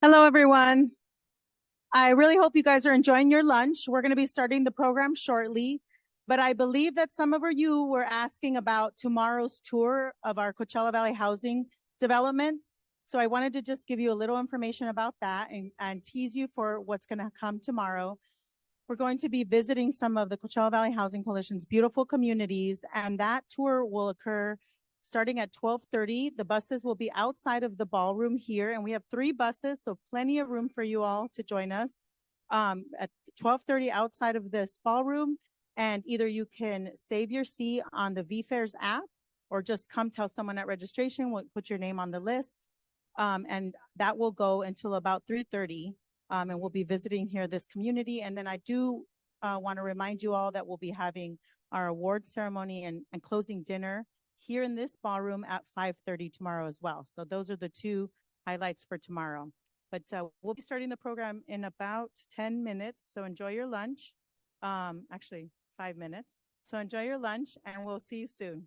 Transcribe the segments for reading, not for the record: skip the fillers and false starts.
Hello, everyone. I really hope you guys are enjoying your lunch. We're going to be starting the program shortly, but I believe that some of you were asking about tomorrow's tour of our Coachella Valley housing developments. So I wanted to just give you a little information about that and tease you for what's going to come tomorrow. We're going to be visiting some of the Coachella Valley Housing Coalition's beautiful communities, and that tour will occur starting at 12:30. The buses will be outside of the ballroom here, and we have 3 buses, so plenty of room for you all to join us at 12:30 outside of this ballroom. And either you can save your seat on the VFairs app, or just come tell someone at registration, we'll put your name on the list. And that will go until about 3:30. And we'll be visiting here this community. And then I do want to remind you all that we'll be having our award ceremony and closing dinner here in this ballroom at 5:30 tomorrow as well. So those are the 2 highlights for tomorrow. But we'll be starting the program in about 10 minutes. So enjoy your lunch. Actually, 5 minutes. So enjoy your lunch, and we'll see you soon.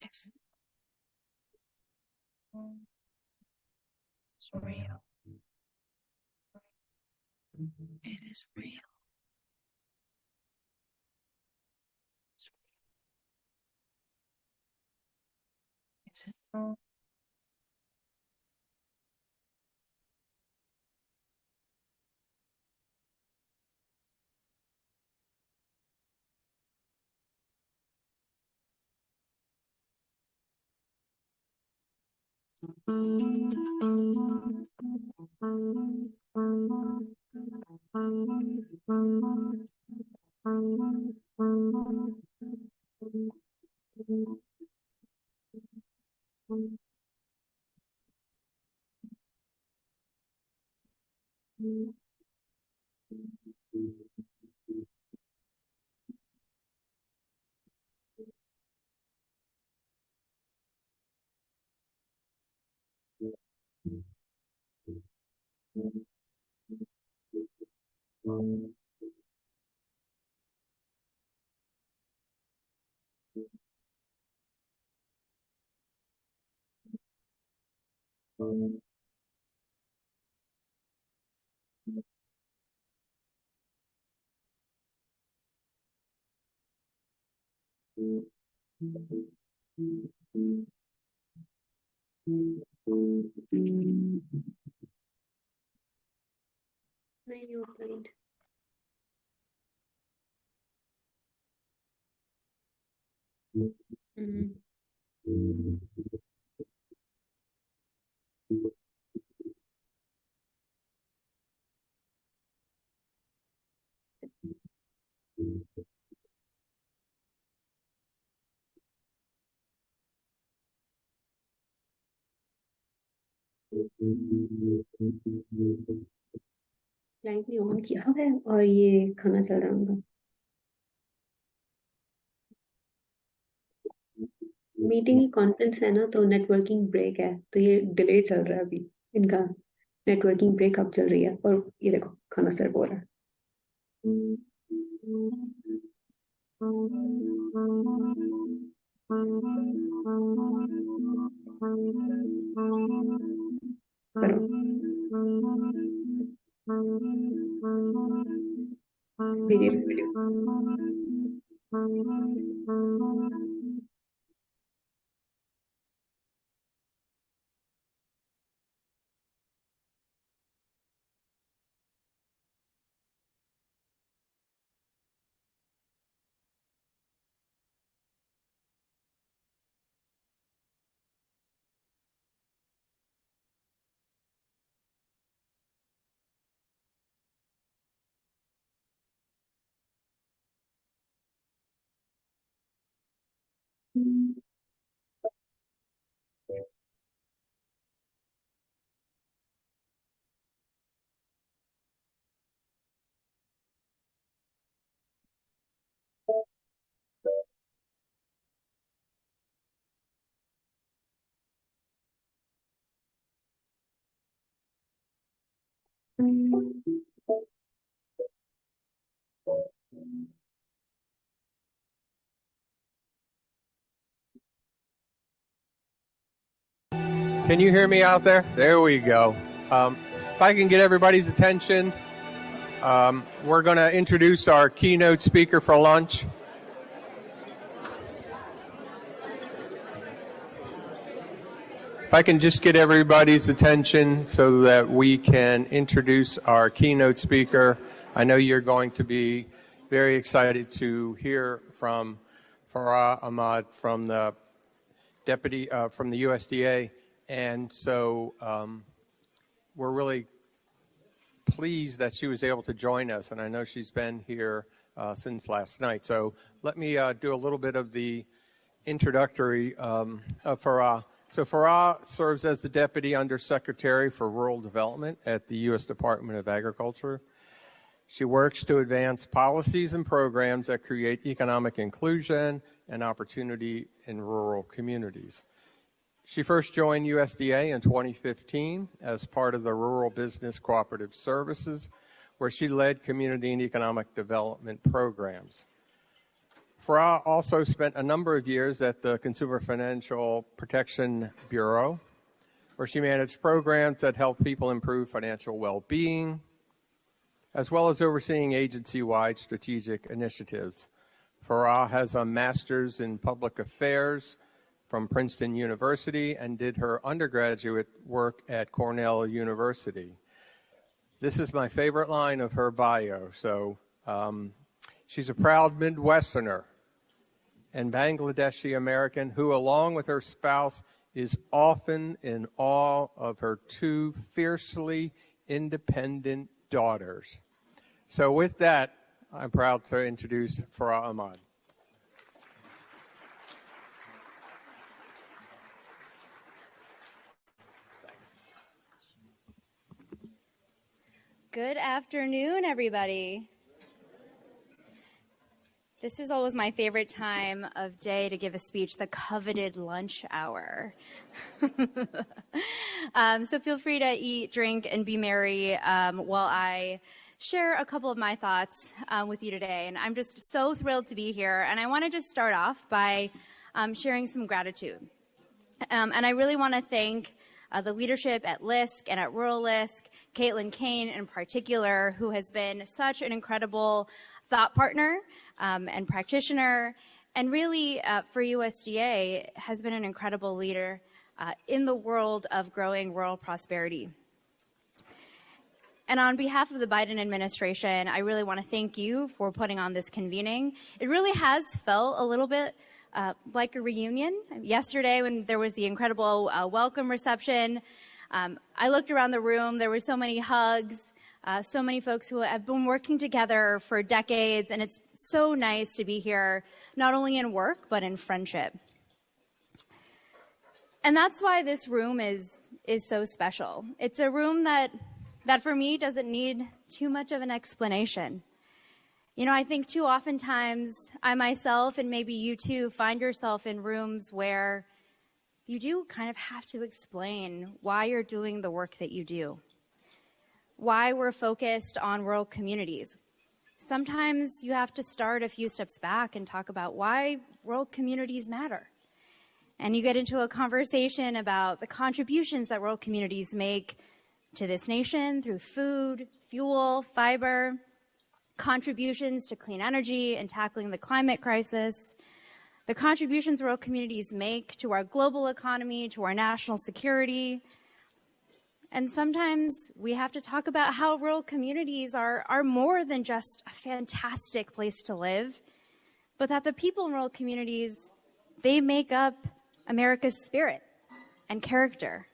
It's real. It is real. It's real. You applied. Mhm. Client ने on किया है और ये खाना चल रहा होगा। Meeting ही conference है ना, तो नेटवर्किंग ब्रेक है, तो ये डिले चल रहा है अभी इनका। नेटवर्किंग ब्रेक अब चल रही है और ये देखो खाना सर्व हो रहा है। करो। Video Can you hear me out there? There we go. If I can get everybody's attention, we're going to introduce our keynote speaker for lunch. If I can just get everybody's attention so that we can introduce our keynote speaker. I know you're going to be very excited to hear from Farah Ahmad from the deputy from the USDA. And so we're really pleased that she was able to join us, and I know she's been here since last night. So let me do a little bit of the introductory of Farah. So Farah serves as the Deputy Undersecretary for Rural Development at the U.S. Department of Agriculture. She works to advance policies and programs that create economic inclusion and opportunity in rural communities. She first joined USDA in 2015 as part of the Rural Business Cooperative Services, where she led community and economic development programs. Farah also spent a number of years at the Consumer Financial Protection Bureau, where she managed programs that help people improve financial well-being, as well as overseeing agency-wide strategic initiatives. Farah has a master's in public affairs from Princeton University and did her undergraduate work at Cornell University. This is my favorite line of her bio. So she's a proud Midwesterner and Bangladeshi American who, along with her spouse, is often in awe of her two fiercely independent daughters. So with that, I'm proud to introduce Farah Ahmad. Good afternoon, everybody. This is always my favorite time of day to give a speech, the coveted lunch hour. So feel free to eat, drink, and be merry while I share a couple of my thoughts with you today. And I'm just so thrilled to be here. And I want to just start off by sharing some gratitude. And I really want to thank the leadership at LISC and at Rural LISC, Caitlin Kane in particular, who has been such an incredible thought partner and practitioner, and really for USDA has been an incredible leader in the world of growing rural prosperity. And on behalf of the Biden administration, I really want to thank you for putting on this convening. It really has felt a little bit like a reunion. Yesterday, when there was the incredible welcome reception, I looked around the room. There were so many hugs, so many folks who have been working together for decades, and it's so nice to be here, not only in work, but in friendship. And that's why this room is so special. It's a room that for me doesn't need too much of an explanation. You know, I think too oftentimes I myself, and maybe you too, find yourself in rooms where you do kind of have to explain why you're doing the work that you do, why we're focused on rural communities. Sometimes you have to start a few steps back and talk about why rural communities matter. And you get into a conversation about the contributions that rural communities make to this nation through food, fuel, fiber, contributions to clean energy and tackling the climate crisis, the contributions rural communities make to our global economy, to our national security. And sometimes we have to talk about how rural communities are more than just a fantastic place to live, but that the people in rural communities, they make up America's spirit and character.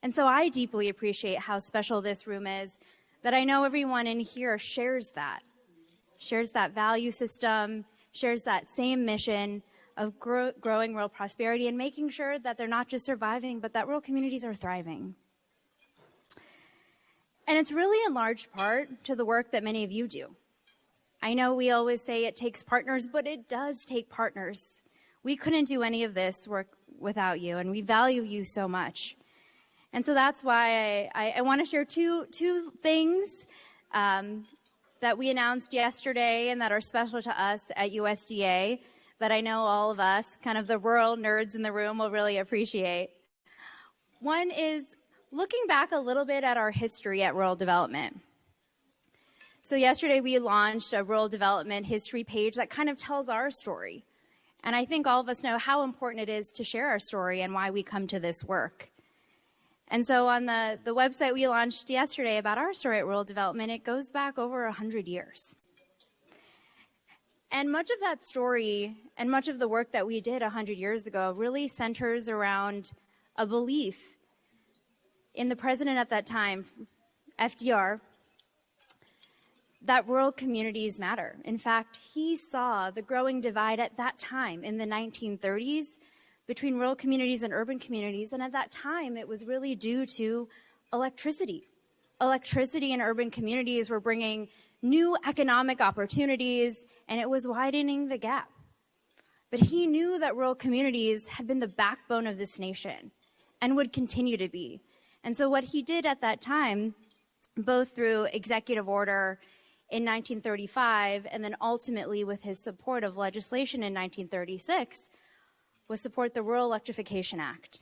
And so I deeply appreciate how special this room is, that I know everyone in here shares that value system, shares that same mission of growing rural prosperity and making sure that they're not just surviving, but that rural communities are thriving. And it's really in large part to the work that many of you do. I know we always say it takes partners, but it does take partners. We couldn't do any of this work without you, and we value you so much. And so that's why I want to share two things that we announced yesterday and that are special to us at USDA that I know all of us, kind of the rural nerds in the room, will really appreciate. One is looking back a little bit at our history at rural development. So yesterday we launched a rural development history page that kind of tells our story. And I think all of us know how important it is to share our story and why we come to this work. And so on the website we launched yesterday about our story at rural development, it goes back over 100 years. And much of that story and much of the work that we did 100 years ago really centers around a belief in the president at that time, FDR, that rural communities matter. In fact, he saw the growing divide at that time in the 1930s between rural communities and urban communities, and at that time it was really due to electricity. Electricity in urban communities were bringing new economic opportunities, and it was widening the gap. But he knew that rural communities had been the backbone of this nation and would continue to be. And so what he did at that time, both through executive order in 1935 and then ultimately with his support of legislation in 1936, was support the Rural Electrification Act.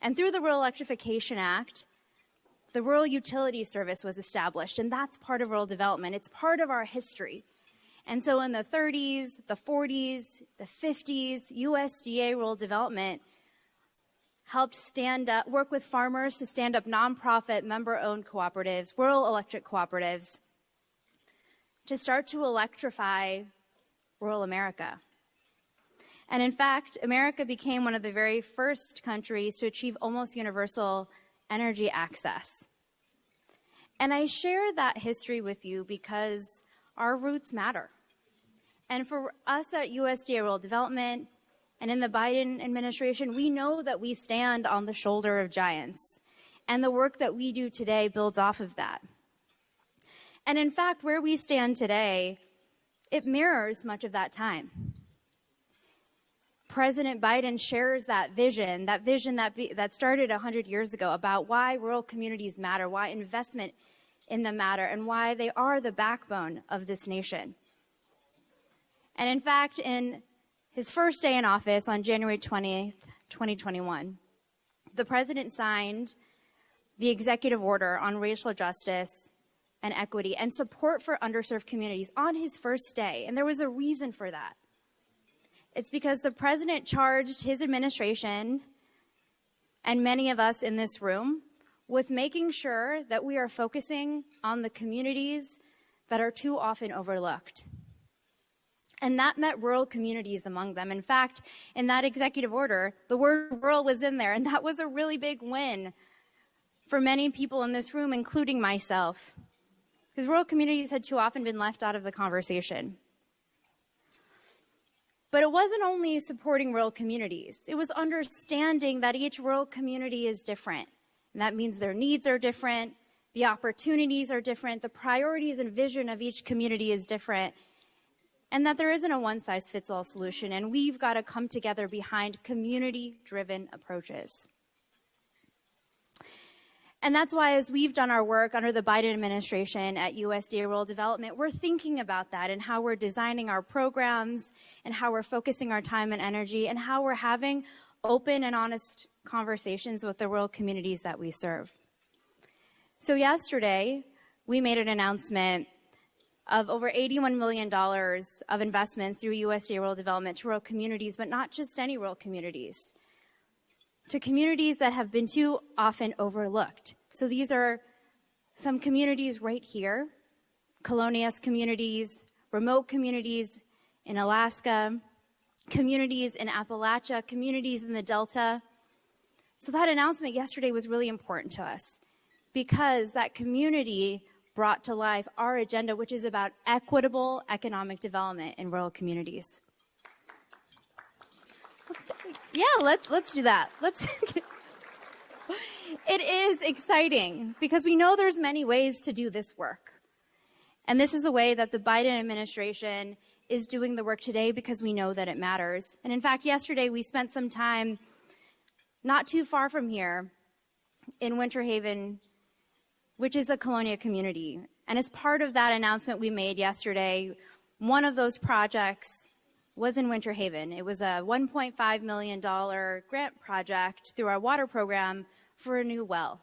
And through the Rural Electrification Act, the Rural Utility Service was established, and that's part of rural development. It's part of our history. And so in the 30s, the 40s, the 50s, USDA rural development helped work with farmers to stand up nonprofit member-owned cooperatives, rural electric cooperatives, to start to electrify rural America. And in fact, America became one of the very first countries to achieve almost universal energy access. And I share that history with you because our roots matter. And for us at USDA Rural Development and in the Biden administration, we know that we stand on the shoulder of giants. And the work that we do today builds off of that. And in fact, where we stand today, it mirrors much of that time. President Biden shares that vision that started 100 years ago about why rural communities matter, why investment in them matter, and why they are the backbone of this nation. And in fact, in his first day in office on January 20th, 2021, the president signed the executive order on racial justice and equity and support for underserved communities on his first day. And there was a reason for that. It's because the president charged his administration and many of us in this room with making sure that we are focusing on the communities that are too often overlooked. And that meant rural communities among them. In fact, in that executive order, the word rural was in there, and that was a really big win for many people in this room, including myself, because rural communities had too often been left out of the conversation. But it wasn't only supporting rural communities. It was understanding that each rural community is different. And that means their needs are different, the opportunities are different, the priorities and vision of each community is different, and that there isn't a one-size-fits-all solution, and we've got to come together behind community-driven approaches. And that's why as we've done our work under the Biden administration at USDA Rural Development, we're thinking about that and how we're designing our programs and how we're focusing our time and energy and how we're having open and honest conversations with the rural communities that we serve. So yesterday, we made an announcement of over $81 million of investments through USDA Rural Development to rural communities, but not just any rural communities, to communities that have been too often overlooked. So these are some communities right here, colonial communities, remote communities in Alaska, communities in Appalachia, communities in the Delta. So that announcement yesterday was really important to us because that community brought to life our agenda, which is about equitable economic development in rural communities. Yeah, let's do that. It is exciting because we know there's many ways to do this work. And this is the way that the Biden administration is doing the work today because we know that it matters. And in fact, yesterday we spent some time not too far from here in Winter Haven, which is a Colonia community. And as part of that announcement we made yesterday, one of those projects was in Winter Haven. It was a $1.5 million grant project through our water program for a new well.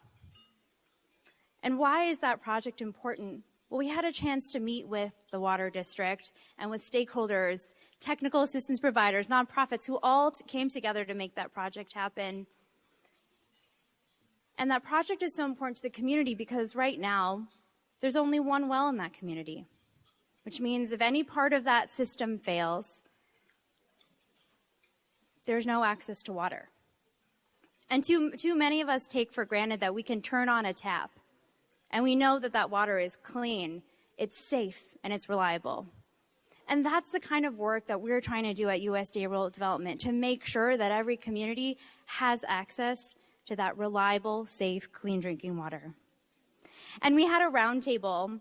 And why is that project important? Well, we had a chance to meet with the water district and with stakeholders, technical assistance providers, nonprofits who all came together to make that project happen. And that project is so important to the community because right now, there's only one well in that community, which means if any part of that system fails, there's no access to water. And too many of us take for granted that we can turn on a tap and we know that that water is clean, it's safe, and it's reliable. And that's the kind of work that we're trying to do at USDA Rural Development to make sure that every community has access to that reliable, safe, clean drinking water. And we had a roundtable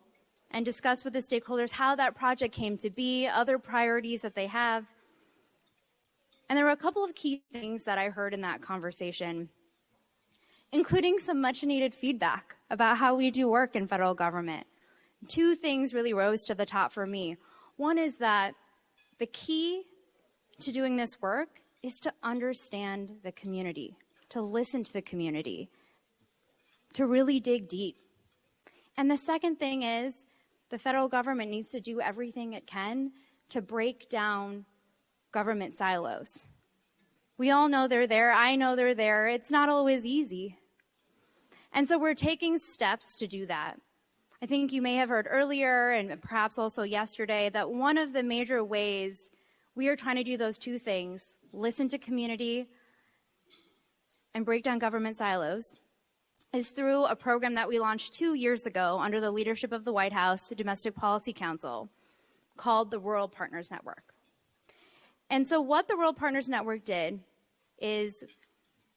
and discussed with the stakeholders how that project came to be, other priorities that they have. And there were a couple of key things that I heard in that conversation, including some much needed feedback about how we do work in federal government. Two things really rose to the top for me. One is that the key to doing this work is to understand the community, to listen to the community, to really dig deep. And the second thing is the federal government needs to do everything it can to break down government silos. We all know they're there. I know they're there. It's not always easy. And so we're taking steps to do that. I think you may have heard earlier and perhaps also yesterday that one of the major ways we are trying to do those two things, listen to community and break down government silos, is through a program that we launched 2 years ago under the leadership of the White House, the Domestic Policy Council, called the Rural Partners Network. And so what the Rural Partners Network did is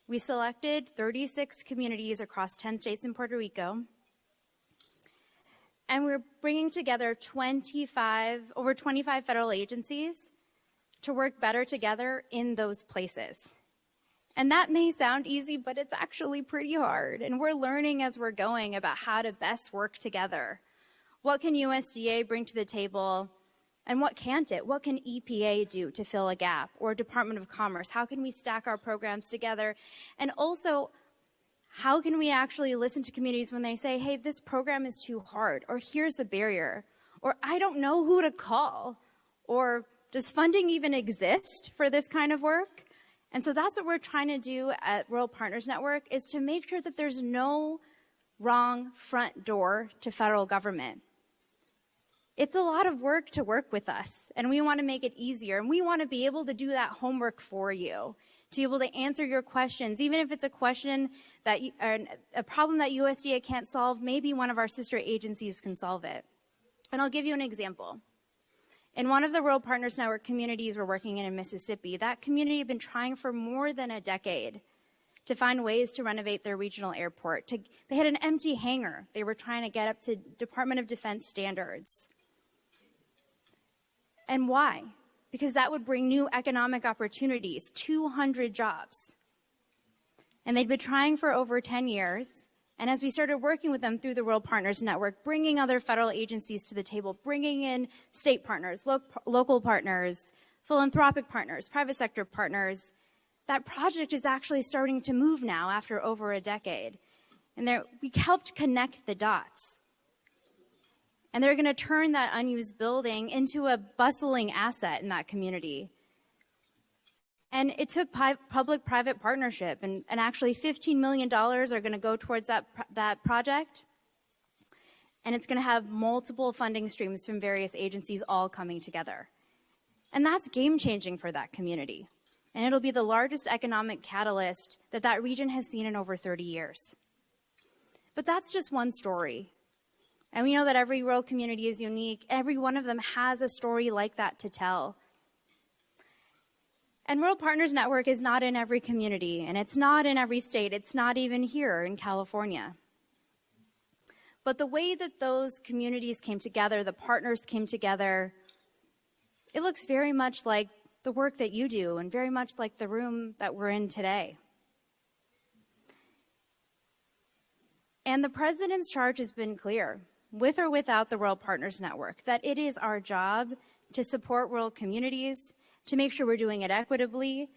we selected 36 communities across 10 states and Puerto Rico, and we're bringing together over 25 federal agencies to work better together in those places. And that may sound easy, but it's actually pretty hard. And we're learning as we're going about how to best work together. What can USDA bring to the table? And what can't it? What can EPA do to fill a gap? Or Department of Commerce? How can we stack our programs together? And also, how can we actually listen to communities when they say, hey, this program is too hard, or here's a barrier, or I don't know who to call, or does funding even exist for this kind of work? And so that's what we're trying to do at Rural Partners Network, is to make sure that there's no wrong front door to federal government. It's a lot of work to work with us, and we want to make it easier, and we want to be able to do that homework for you, to be able to answer your questions, even if it's a question that a problem that USDA can't solve, maybe one of our sister agencies can solve it. And I'll give you an example. In one of the Rural Partners Network communities we're working in Mississippi, that community had been trying for more than a decade to find ways to renovate their regional airport. They had an empty hangar. They were trying to get up to Department of Defense standards. And why? Because that would bring new economic opportunities, 200 jobs. And they'd been trying for over 10 years. And as we started working with them through the Rural Partners Network, bringing other federal agencies to the table, bringing in state partners, local partners, philanthropic partners, private sector partners, that project is actually starting to move now after over a decade. And we helped connect the dots. And they're going to turn that unused building into a bustling asset in that community. And it took public-private partnership, and actually $15 million are going to go towards that project. And it's going to have multiple funding streams from various agencies all coming together. And that's game-changing for that community. And it'll be the largest economic catalyst that that region has seen in over 30 years. But that's just one story. And we know that every rural community is unique. Every one of them has a story like that to tell. And Rural Partners Network is not in every community, and it's not in every state. It's not even here in California. But the way that those communities came together, the partners came together, it looks very much like the work that you do and very much like the room that we're in today. And the president's charge has been clear, with or without the Rural Partners Network, that it is our job to support rural communities, to make sure we're doing it equitably,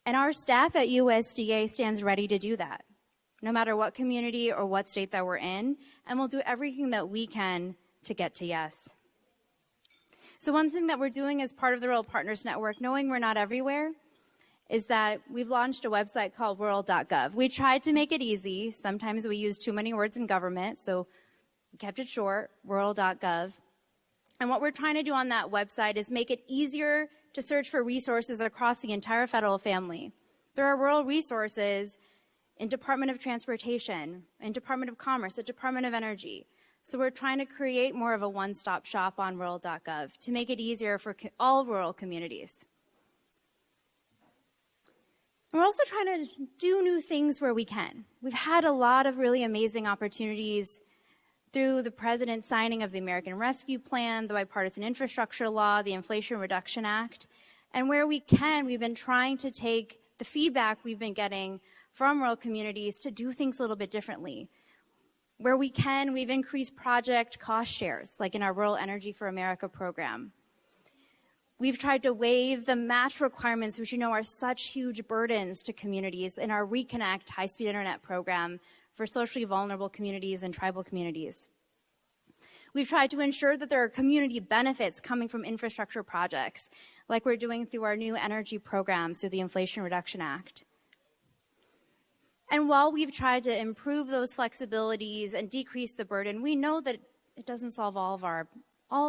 and our staff at USDA stands ready to do that, no matter what community or what state that we're in, and we'll do everything that we can to get to yes. So one thing that we're doing as part of the Rural Partners Network, knowing we're not everywhere, is that we've launched a website called rural.gov. We tried to make it easy. Sometimes we use too many words in government, so we kept it short, rural.gov. And what we're trying to do on that website is make it easier to search for resources across the entire federal family. There are rural resources in Department of Transportation, in Department of Commerce, the Department of Energy. So we're trying to create more of a one-stop shop on rural.gov to make it easier for all rural communities. We're also trying to do new things where we can. We've had a lot of really amazing opportunities through the president's signing of the American Rescue Plan, the Bipartisan Infrastructure Law, the Inflation Reduction Act. And where we can, we've been trying to take the feedback we've been getting from rural communities to do things a little bit differently. Where we can, we've increased project cost shares, like in our Rural Energy for America program. We've tried to waive the match requirements, which you know are such huge burdens to communities, in our Reconnect high-speed internet program for socially vulnerable communities and tribal communities. We've tried to ensure that there are community benefits coming from infrastructure projects, like we're doing through our new energy programs through the Inflation Reduction Act. And while we've tried to improve those flexibilities and decrease the burden, we know that it doesn't solve all of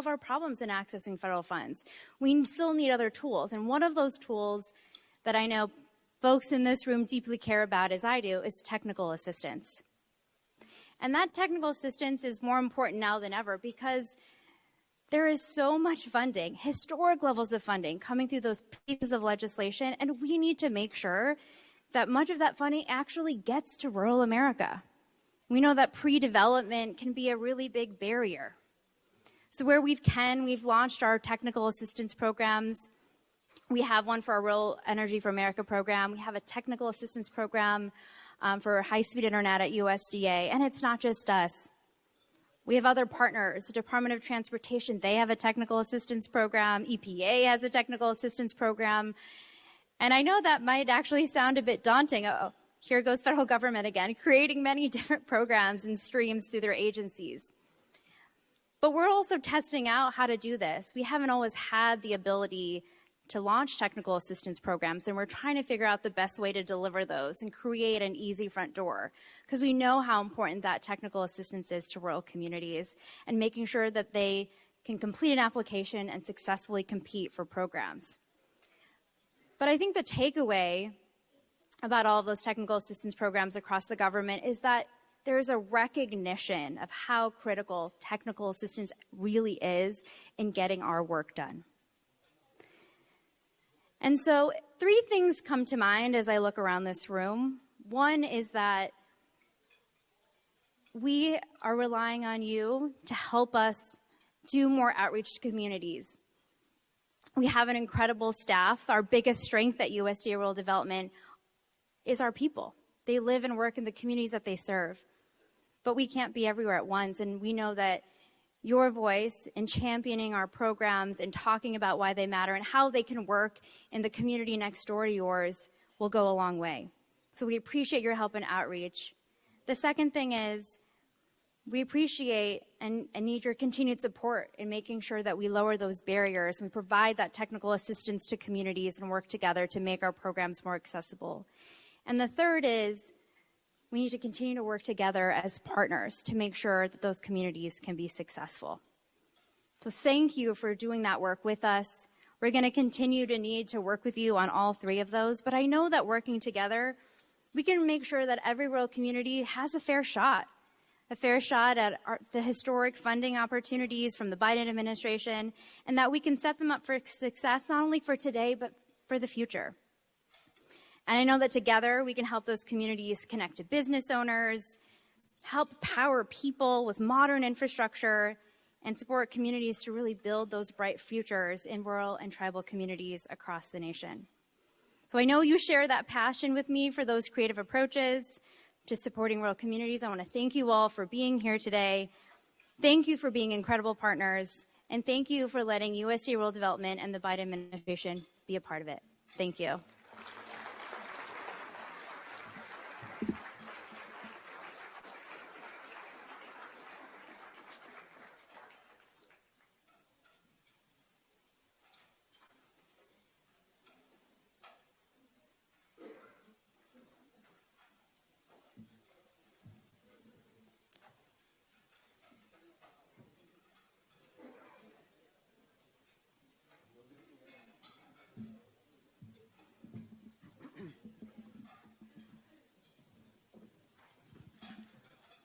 our problems in accessing federal funds. We still need other tools. And one of those tools that I know folks in this room deeply care about, as I do, is technical assistance. And that technical assistance is more important now than ever because there is so much funding, historic levels of funding coming through those pieces of legislation, and we need to make sure that much of that funding actually gets to rural America. We know that pre-development can be a really big barrier. So where we can, we've launched our technical assistance programs. We have one for our Rural Energy for America program. We have a technical assistance program for high-speed internet at USDA, and it's not just us. We have other partners, the Department of Transportation, they have a technical assistance program. EPA has a technical assistance program. And I know that might actually sound a bit daunting. Oh, here goes federal government again, creating many different programs and streams through their agencies. But we're also testing out how to do this. We haven't always had the ability to launch technical assistance programs, and we're trying to figure out the best way to deliver those and create an easy front door, because we know how important that technical assistance is to rural communities and making sure that they can complete an application and successfully compete for programs. But I think the takeaway about all of those technical assistance programs across the government is that there's a recognition of how critical technical assistance really is in getting our work done. And so 3 things come to mind as I look around this room. One is that we are relying on you to help us do more outreach to communities. We have an incredible staff. Our biggest strength at USDA Rural Development is our people. They live and work in the communities that they serve. But we can't be everywhere at once, and we know that your voice in championing our programs and talking about why they matter and how they can work in the community next door to yours will go a long way. So we appreciate your help in outreach. The second thing is we appreciate and need your continued support in making sure that we lower those barriers and we provide that technical assistance to communities and work together to make our programs more accessible. And the third is we need to continue to work together as partners to make sure that those communities can be successful. So thank you for doing that work with us. We're going to continue to need to work with you on all 3 of those, but I know that working together, we can make sure that every rural community has a fair shot at the historic funding opportunities from the Biden administration, and that we can set them up for success not only for today, but for the future. And I know that together we can help those communities connect to business owners, help power people with modern infrastructure, and support communities to really build those bright futures in rural and tribal communities across the nation. So I know you share that passion with me for those creative approaches to supporting rural communities. I want to thank you all for being here today. Thank you for being incredible partners, and thank you for letting USDA Rural Development and the Biden administration be a part of it. Thank you.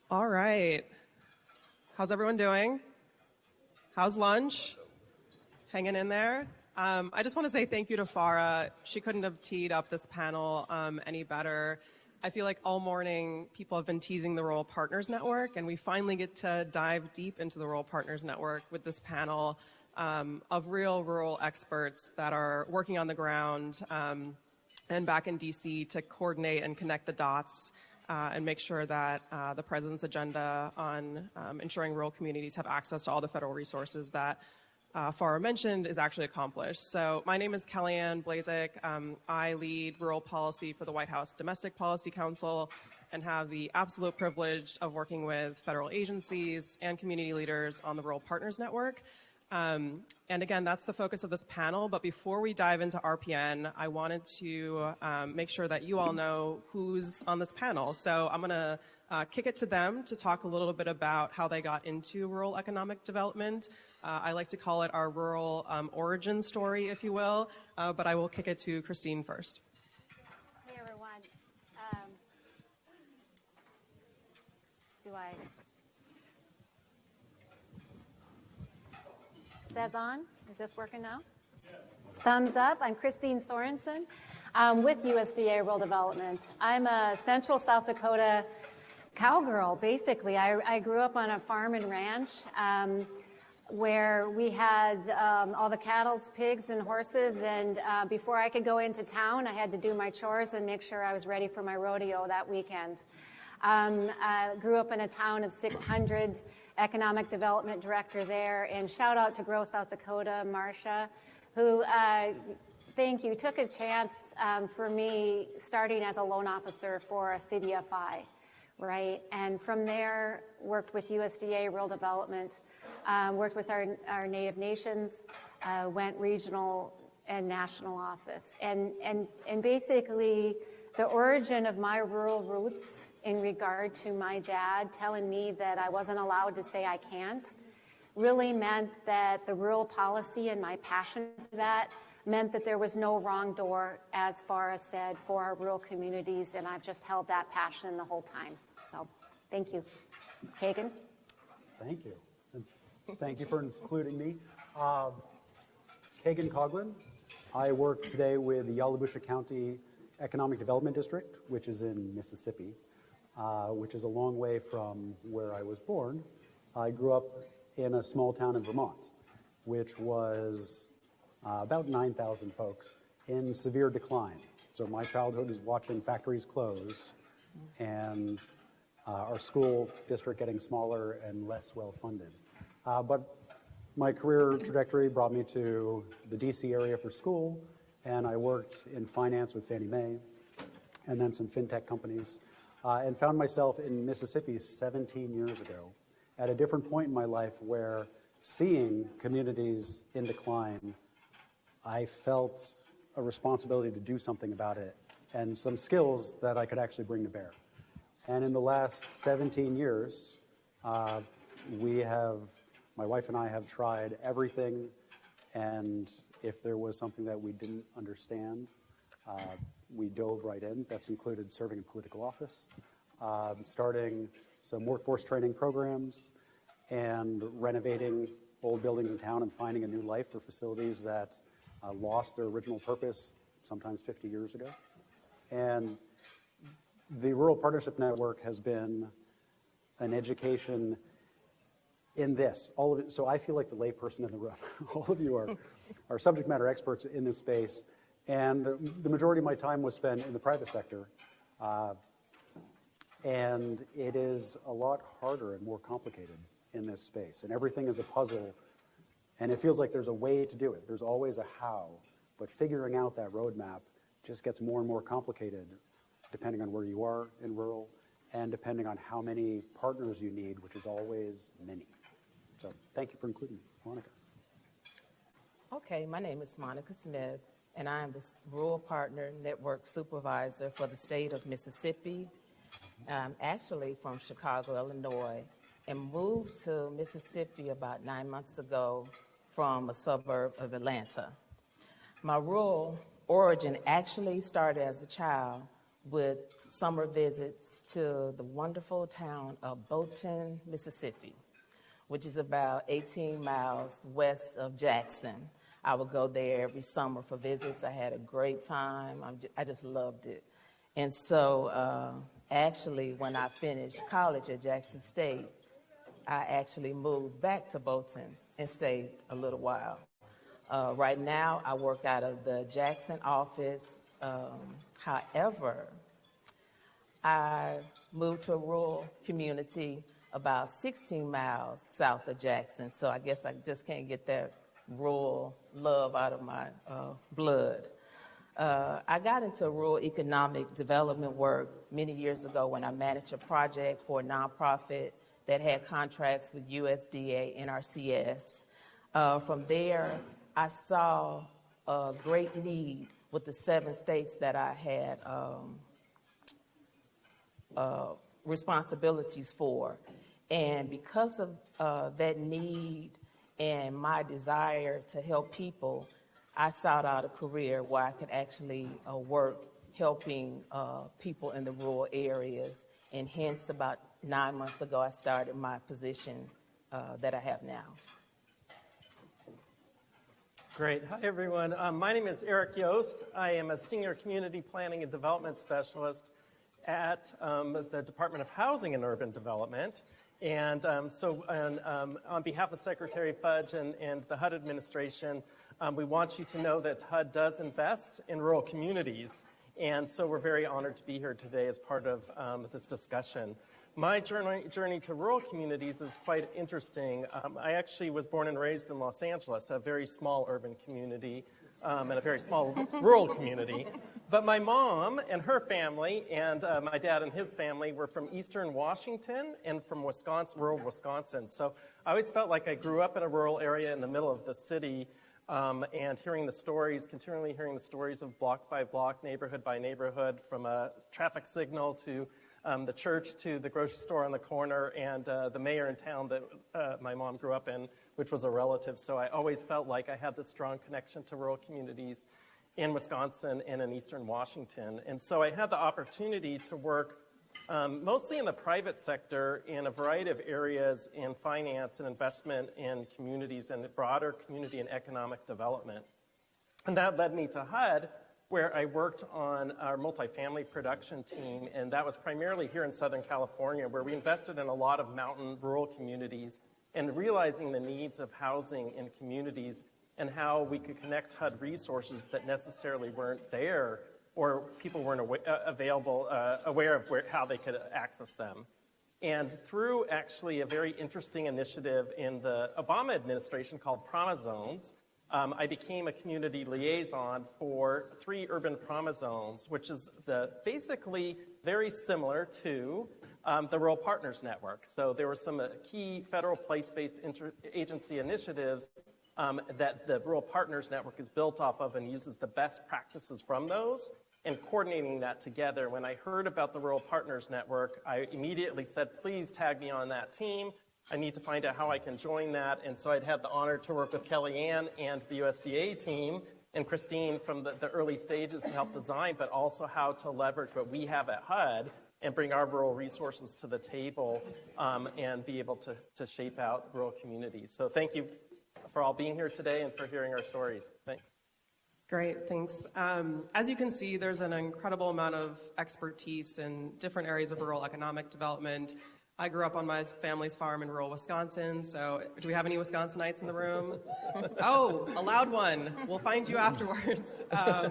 All right. How's everyone doing? How's lunch? Hanging in there? I just want to say thank you to Farah. She couldn't have teed up this panel any better. I feel like all morning people have been teasing the Rural Partners Network, and we finally get to dive deep into the Rural Partners Network with this panel of real rural experts that are working on the ground and back in DC to coordinate and connect the dots and make sure that the President's agenda on ensuring rural communities have access to all the federal resources that Farah mentioned is actually accomplished. So my name is Kelliann Blazek. I lead rural policy for the White House Domestic Policy Council and have the absolute privilege of working with federal agencies and community leaders on the Rural Partners Network. And again, that's the focus of this panel. But before we dive into RPN, I wanted to make sure that you all know who's on this panel. So I'm going to kick it to them to talk a little bit about how they got into rural economic development. I like to call it our rural origin story, if you will. But I will kick it to Christine first. Hey, everyone. Says on? Is this working now? Thumbs up. I'm Christine Sorensen with USDA Rural Development. I'm a central South Dakota cowgirl, basically. I grew up on a farm and ranch where we had all the cattle, pigs, and horses. And before I could go into town, I had to do my chores and make sure I was ready for my rodeo that weekend. I grew up in a town of 600, economic development director there, and shout out to Grow South Dakota, Marcia, who, thank you, took a chance for me starting as a loan officer for a CDFI, right? And from there, worked with USDA Rural Development, worked with our Native Nations, went regional and national office. And basically, the origin of my rural roots in regard to my dad telling me that I wasn't allowed to say I can't really meant that the rural policy and my passion for that meant that there was no wrong door, as Farah said, for our rural communities, and I've just held that passion the whole time. So thank you. Kagan? Thank you. And thank you for including me. Kagan Coughlin. I work today with the Yalobusha County Economic Development District, which is in Mississippi. Which is a long way from where I was born. I grew up in a small town in Vermont, which was about 9,000 folks in severe decline. So my childhood is watching factories close and our school district getting smaller and less well-funded. But my career trajectory brought me to the DC area for school, and I worked in finance with Fannie Mae and then some fintech companies. And found myself in Mississippi 17 years ago at a different point in my life where seeing communities in decline, I felt a responsibility to do something about it and some skills that I could actually bring to bear. And in the last 17 years, my wife and I have tried everything, and if there was something that we didn't understand, we dove right in. That's included serving in political office, starting some workforce training programs, and renovating old buildings in town and finding a new life for facilities that lost their original purpose sometimes 50 years ago. And the Rural Partnership Network has been an education in this, all of it. So I feel like the layperson in the room. All of you are subject matter experts in this space. And the majority of my time was spent in the private sector. And it is a lot harder and more complicated in this space. And everything is a puzzle. And it feels like there's a way to do it. There's always a how. But figuring out that roadmap just gets more and more complicated depending on where you are in rural and depending on how many partners you need, which is always many. So thank you for including me. Monica. Okay, my name is Monica Smith, and I am the Rural Partner Network Supervisor for the state of Mississippi. I'm actually from Chicago, Illinois, and moved to Mississippi about 9 months ago from a suburb of Atlanta. My rural origin actually started as a child with summer visits to the wonderful town of Bolton, Mississippi, which is about 18 miles west of Jackson. I would go there every summer for visits. I had a great time. I just loved it. And so actually, when I finished college at Jackson State, I actually moved back to Bolton and stayed a little while. Right now, I work out of the Jackson office. However, I moved to a rural community about 16 miles south of Jackson, so I guess I just can't get that rural love out of my blood. I got into rural economic development work many years ago when I managed a project for a nonprofit that had contracts with USDA, NRCS. From there, I saw a great need with the 7 states that I had responsibilities for. And because of that need and my desire to help people, I sought out a career where I could actually work helping people in the rural areas. And hence, about 9 months ago, I started my position that I have now. Great. Hi, everyone. My name is Erich Yost. I am a Senior Community Planning and Development Specialist at the Department of Housing and Urban Development. And on behalf of Secretary Fudge and the HUD administration, we want you to know that HUD does invest in rural communities. And so we're very honored to be here today as part of this discussion. My journey to rural communities is quite interesting. I actually was born and raised in Los Angeles, a very small urban community and a very small rural community. But my mom and her family and my dad and his family were from eastern Washington and from Wisconsin, rural Wisconsin. So I always felt like I grew up in a rural area in the middle of the city and continually hearing the stories of block by block, neighborhood by neighborhood, from a traffic signal to the church to the grocery store on the corner, and the mayor in town that my mom grew up in, which was a relative. So I always felt like I had this strong connection to rural communities in Wisconsin and in eastern Washington. And so I had the opportunity to work mostly in the private sector in a variety of areas in finance and investment in communities and broader community and economic development. And that led me to HUD, where I worked on our multifamily production team, and that was primarily here in Southern California, where we invested in a lot of mountain rural communities and realizing the needs of housing in communities and how we could connect HUD resources that necessarily weren't there or people weren't aware of how they could access them. And through actually a very interesting initiative in the Obama administration called Promise Zones, I became a community liaison for 3 urban promise zones, which is basically very similar to the Rural Partners Network. So there were some key federal place-based agency initiatives that the Rural Partners Network is built off of and uses the best practices from those and coordinating that together. When I heard about the Rural Partners Network, I immediately said, please tag me on that team. I need to find out how I can join that. And so I'd had the honor to work with Kelliann and the USDA team and Christine from the early stages to help design, but also how to leverage what we have at HUD and bring our rural resources to the table and be able to shape out rural communities. So thank you for all being here today and for hearing our stories. Thanks. Great, thanks. As you can see, there's an incredible amount of expertise in different areas of rural economic development. I grew up on my family's farm in rural Wisconsin, so do we have any Wisconsinites in the room? Oh, a loud one. We'll find you afterwards. I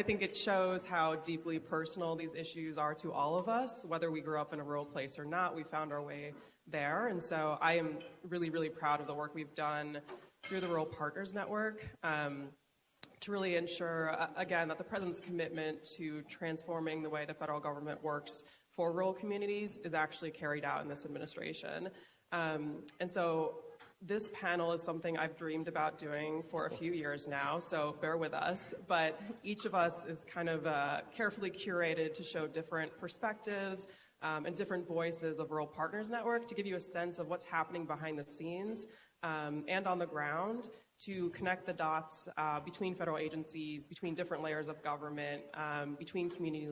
think it shows how deeply personal these issues are to all of us, whether we grew up in a rural place or not. We found our way there, and so I am really, really proud of the work we've done through the Rural Partners Network to really ensure, again, that the President's commitment to transforming the way the federal government works for rural communities is actually carried out in this administration. And so this panel is something I've dreamed about doing for a few years now, so bear with us. But each of us is kind of carefully curated to show different perspectives and different voices of Rural Partners Network to give you a sense of what's happening behind the scenes and on the ground to connect the dots between federal agencies, between different layers of government, between community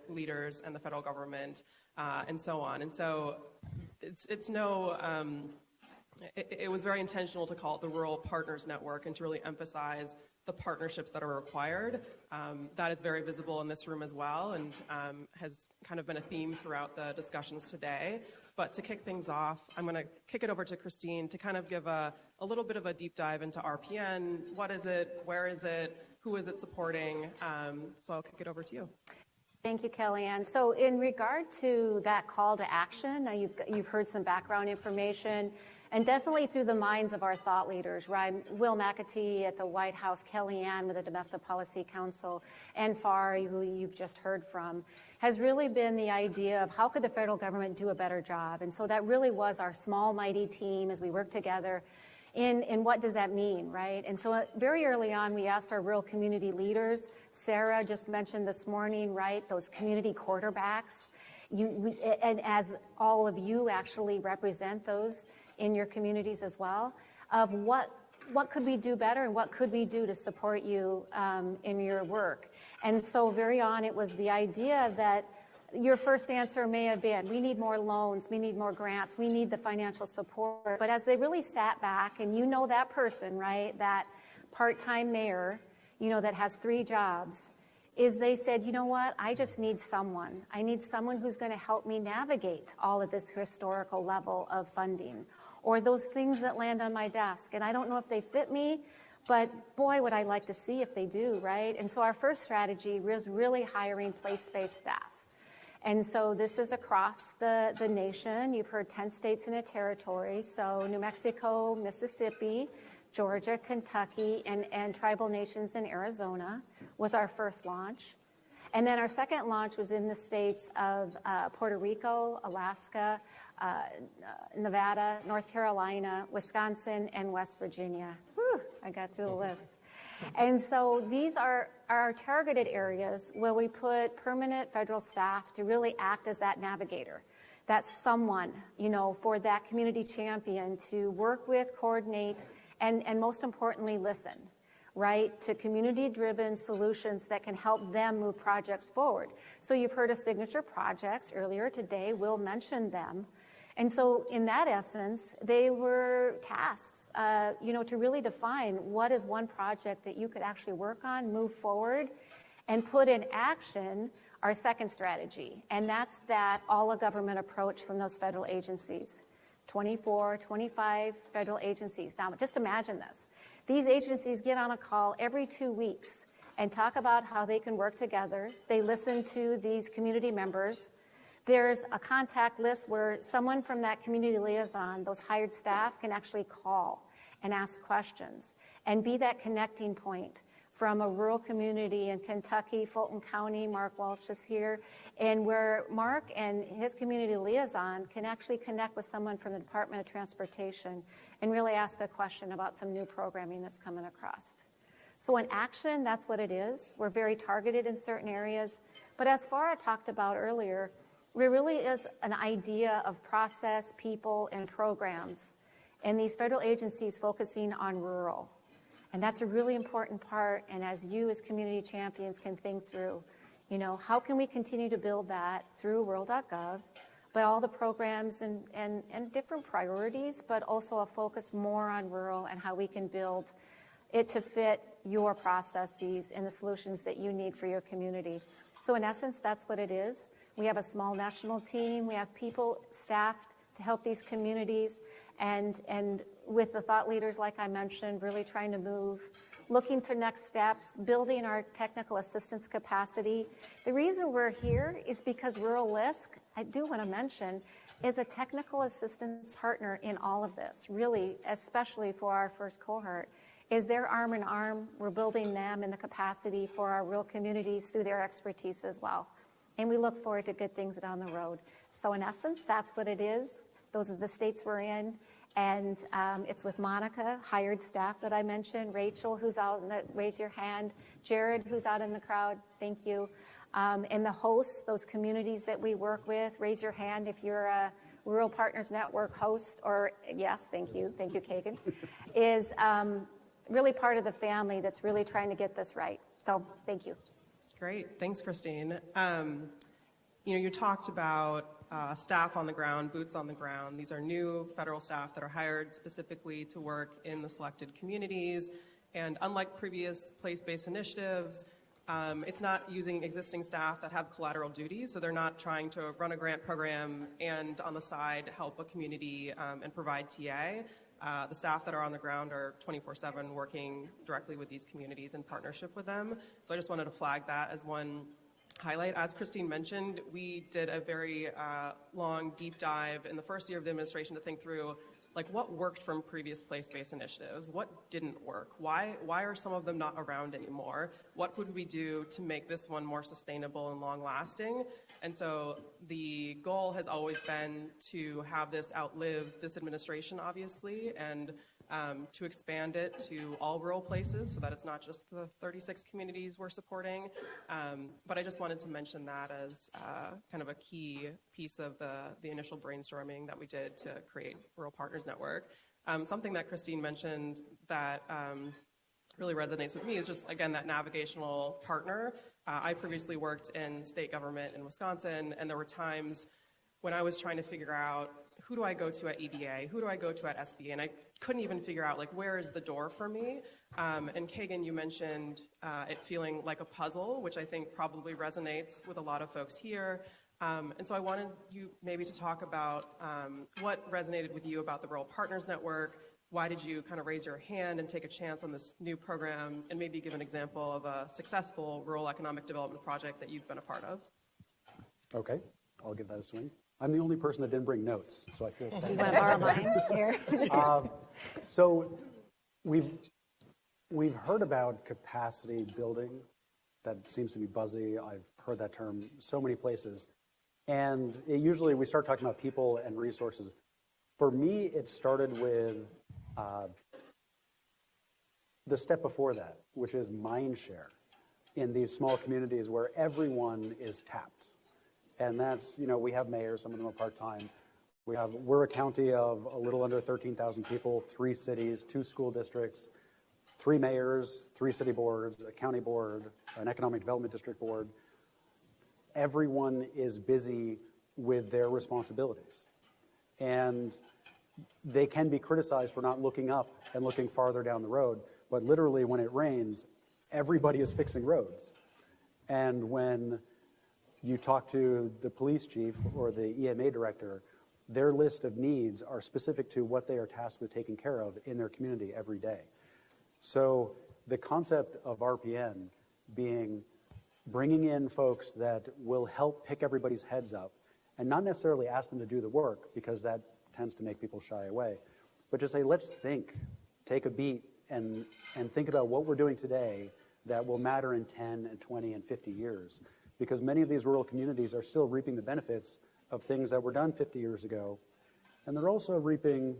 leaders and the federal government, and so on. And so it was very intentional to call it the Rural Partners Network and to really emphasize the partnerships that are required. That is very visible in this room as well and has kind of been a theme throughout the discussions today. But to kick things off, I'm going to kick it over to Christine to kind of give a little bit of a deep dive into RPN. What is it? Where is it? Who is it supporting? So I'll kick it over to you. Thank you, Kelliann. So in regard to that call to action, now you've heard some background information, and definitely through the minds of our thought leaders, right? Will McAtee at the White House, Kelliann with the Domestic Policy Council, and Farah, who you've just heard from, has really been the idea of how could the federal government do a better job. And so that really was our small, mighty team as we worked together in what does that mean, right? And so very early on, we asked our rural community leaders. Sarah just mentioned this morning, right, those community quarterbacks. And as all of you actually represent those in your communities as well, of what could we do better and what could we do to support you in your work. And so very on, it was the idea that your first answer may have been, we need more loans, we need more grants, we need the financial support. But as they really sat back, and you know that person, right, that part-time mayor, you know, that has 3 jobs, is they said, you know what, I just need someone. I need someone who's going to help me navigate all of this historical level of funding or those things that land on my desk. And I don't know if they fit me, but boy, would I like to see if they do, right? And so our first strategy was really hiring place-based staff. And so this is across the nation. You've heard 10 states and a territory. So New Mexico, Mississippi, Georgia, Kentucky, and tribal nations in Arizona was our first launch. And then our second launch was in the states of Puerto Rico, Alaska, Nevada, North Carolina, Wisconsin, and West Virginia. Whew, I got through the list. And so these are our targeted areas where we put permanent federal staff to really act as that navigator. That's someone, you know, for that community champion to work with, coordinate, and most importantly, listen, right, to community-driven solutions that can help them move projects forward. So you've heard of signature projects earlier today. We'll mention them. And so in that essence, they were tasks, you know, to really define what is one project that you could actually work on, move forward, and put in action our second strategy. And that's that all-of-government approach from those federal agencies. 24, 25 federal agencies. Now, just imagine this. These agencies get on a call every 2 weeks and talk about how they can work together. They listen to these community members. There's a contact list where someone from that community liaison, those hired staff, can actually call and ask questions and be that connecting point from a rural community in Kentucky, Fulton County. Mark Walsh is here, and where Mark and his community liaison can actually connect with someone from the Department of Transportation and really ask a question about some new programming that's coming across. So in action, that's what it is. We're very targeted in certain areas, but as Farah talked about earlier, there really is an idea of process, people, and programs, and these federal agencies focusing on rural. And that's a really important part, and as you as community champions can think through, you know, how can we continue to build that through rural.gov, but all the programs and different priorities, but also a focus more on rural and how we can build it to fit your processes and the solutions that you need for your community. So in essence, that's what it is. We have a small national team. We have people staffed to help these communities, and with the thought leaders, like I mentioned, really trying to move, looking to next steps, building our technical assistance capacity. The reason we're here is because Rural LISC, I do want to mention, is a technical assistance partner in all of this, really, especially for our first cohort, is their arm in arm. We're building them in the capacity for our rural communities through their expertise as well. And we look forward to good things down the road. So in essence, that's what it is. Those are the states we're in. And it's with Monica, hired staff that I mentioned, Rachel, who's out in the, raise your hand, Jared, who's out in the crowd, thank you. And the hosts, those communities that we work with, raise your hand if you're a Rural Partners Network host, or yes, thank you, Kagan, is really part of the family that's really trying to get this right. So thank you. Great, thanks, Christine. You talked about staff on the ground, boots on the ground. These are new federal staff that are hired specifically to work in the selected communities. And unlike previous place-based initiatives, it's not using existing staff that have collateral duties, so they're not trying to run a grant program and on the side help a community and provide TA. The staff that are on the ground are 24/7 working directly with these communities in partnership with them. So I just wanted to flag that as one highlight. As Christine mentioned, we did a very long deep dive in the first year of the administration to think through like what worked from previous place-based initiatives, what didn't work, why are some of them not around anymore, what could we do to make this one more sustainable and long-lasting. And so the goal has always been to have this outlive this administration, obviously, and to expand it to all rural places so that it's not just the 36 communities we're supporting. But I just wanted to mention that as kind of a key piece of the initial brainstorming that we did to create Rural Partners Network. Something that Christine mentioned that really resonates with me is just, again, that navigational partner. I previously worked in state government in Wisconsin, and there were times when I was trying to figure out who do I go to at EDA, who do I go to at SBA, and I couldn't even figure out like where is the door for me. And Kagan, you mentioned it feeling like a puzzle, which I think probably resonates with a lot of folks here. And so I wanted you maybe to talk about what resonated with you about the Rural Partners Network. Why did you kind of raise your hand and take a chance on this new program, and maybe give an example of a successful rural economic development project that you've been a part of? Okay, I'll give that a swing. I'm the only person that didn't bring notes, so I feel sad. You want to borrow mine here? So we've heard about capacity building. That seems to be buzzy. I've heard that term so many places. And usually we start talking about people and resources. For me, it started with the step before that, which is mind share in these small communities where everyone is tapped. And that's, we have mayors, some of them are part-time. We're a county of a little under 13,000 people, 3 cities, 2 school districts, 3 mayors, 3 city boards, a county board, an economic development district board. Everyone is busy with their responsibilities. And they can be criticized for not looking up and looking farther down the road, but literally when it rains, everybody is fixing roads. And when you talk to the police chief or the EMA director, their list of needs are specific to what they are tasked with taking care of in their community every day. So the concept of RPN being bringing in folks that will help pick everybody's heads up and not necessarily ask them to do the work, because that tends to make people shy away, but just say, let's think, take a beat and think about what we're doing today that will matter in 10 and 20 and 50 years. Because many of these rural communities are still reaping the benefits of things that were done 50 years ago, and they're also reaping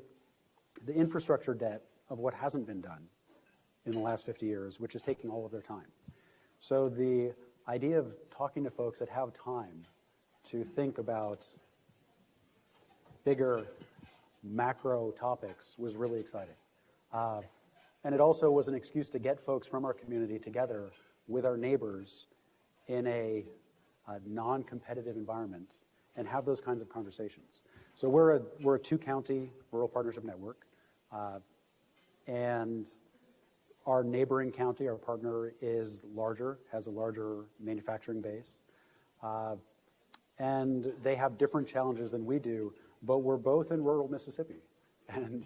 the infrastructure debt of what hasn't been done in the last 50 years, which is taking all of their time. So the idea of talking to folks that have time to think about bigger macro topics was really exciting. And it also was an excuse to get folks from our community together with our neighbors in a non-competitive environment and have those kinds of conversations. So we're a 2-county rural partnership network, and Our neighboring county, our partner, is larger, has a larger manufacturing base. And they have different challenges than we do, but we're both in rural Mississippi. And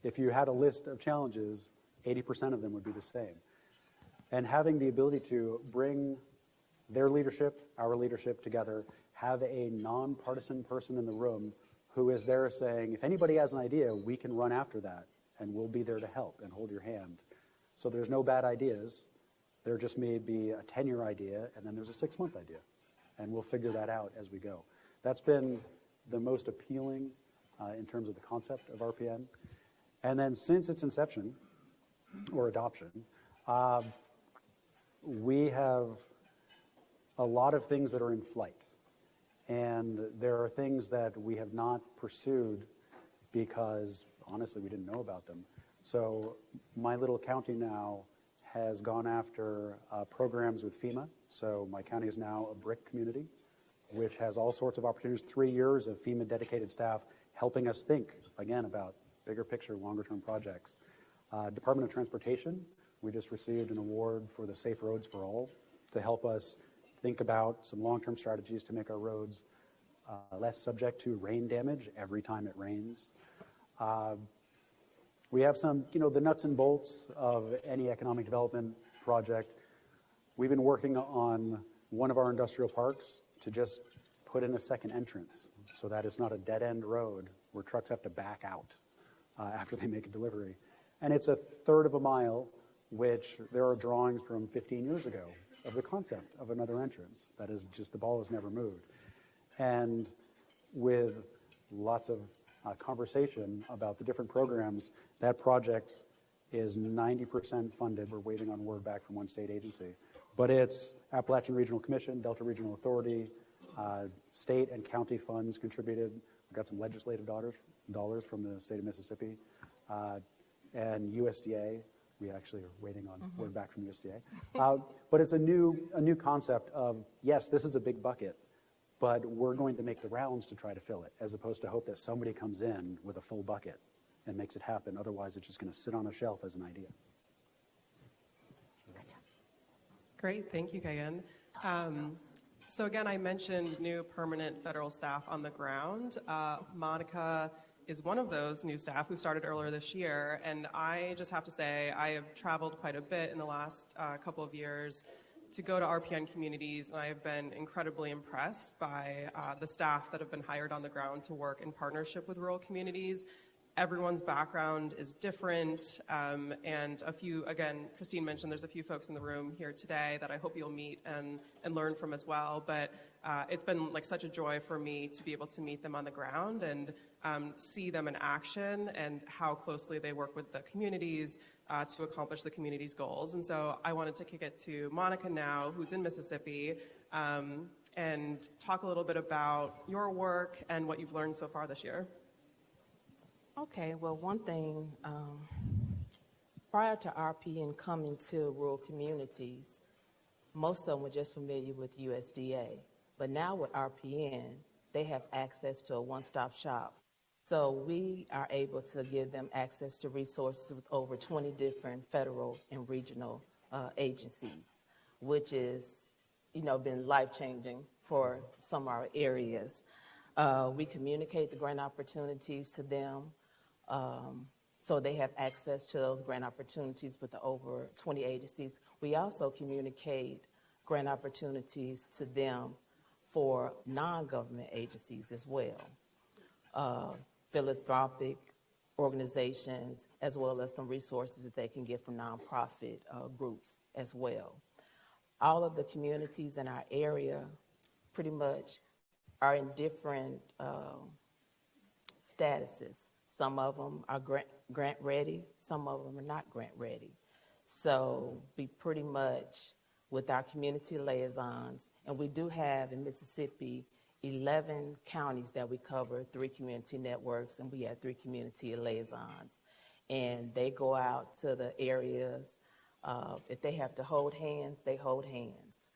if you had a list of challenges, 80% of them would be the same. And having the ability to bring their leadership, our leadership together, have a nonpartisan person in the room who is there saying, if anybody has an idea, we can run after that, and we'll be there to help and hold your hand. So there's no bad ideas. There just may be a 10-year idea, and then there's a 6-month idea. And we'll figure that out as we go. That's been the most appealing in terms of the concept of RPN. And then since its inception, or adoption, we have a lot of things that are in flight. And there are things that we have not pursued because, honestly, we didn't know about them. So my little county now has gone after programs with FEMA. So my county is now a BRIC community, which has all sorts of opportunities, 3 years of FEMA dedicated staff helping us think, again, about bigger picture, longer term projects. Department of Transportation, we just received an award for the Safe Roads for All to help us think about some long-term strategies to make our roads less subject to rain damage every time it rains. We have some, the nuts and bolts of any economic development project. We've been working on one of our industrial parks to just put in a second entrance so that it's not a dead-end road where trucks have to back out after they make a delivery. And it's a third of a mile, which there are drawings from 15 years ago of the concept of another entrance. That is just, the ball has never moved. And with lots of conversation about the different programs, that project is 90% funded. We're waiting on word back from one state agency. But it's Appalachian Regional Commission, Delta Regional Authority, state and county funds contributed. We got some legislative dollars from the state of Mississippi, and USDA. We actually are waiting on word back from USDA. But it's a new concept of, yes, this is a big bucket, but we're going to make the rounds to try to fill it, as opposed to hope that somebody comes in with a full bucket and makes it happen. Otherwise, it's just going to sit on a shelf as an idea. Great, thank you, Kagan. So again, I mentioned new permanent federal staff on the ground. Monica is one of those new staff who started earlier this year, and I just have to say I have traveled quite a bit in the last couple of years to go to RPN communities, and I have been incredibly impressed by the staff that have been hired on the ground to work in partnership with rural communities. Everyone's background is different, and again, Christine mentioned there's a few folks in the room here today that I hope you'll meet and learn from as well, but it's been like such a joy for me to be able to meet them on the ground and see them in action and how closely they work with the communities to accomplish the community's goals. And so I wanted to kick it to Monica now, who's in Mississippi, and talk a little bit about your work and what you've learned so far this year. Okay, well, one thing, prior to RPN coming to rural communities, most of them were just familiar with USDA. But now with RPN, they have access to a one-stop shop. So we are able to give them access to resources with over 20 different federal and regional agencies, which is, been life-changing for some of our areas. We communicate the grant opportunities to them. So they have access to those grant opportunities with the over 20 agencies. We also communicate grant opportunities to them for non-government agencies as well, philanthropic organizations, as well as some resources that they can get from nonprofit groups as well. All of the communities in our area pretty much are in different statuses. Some of them are grant ready, some of them are not grant ready. So we pretty much, with our community liaisons, and we do have in Mississippi 11 counties that we cover, 3 community networks, and we have 3 community liaisons. And they go out to the areas. If they have to hold hands, they hold hands.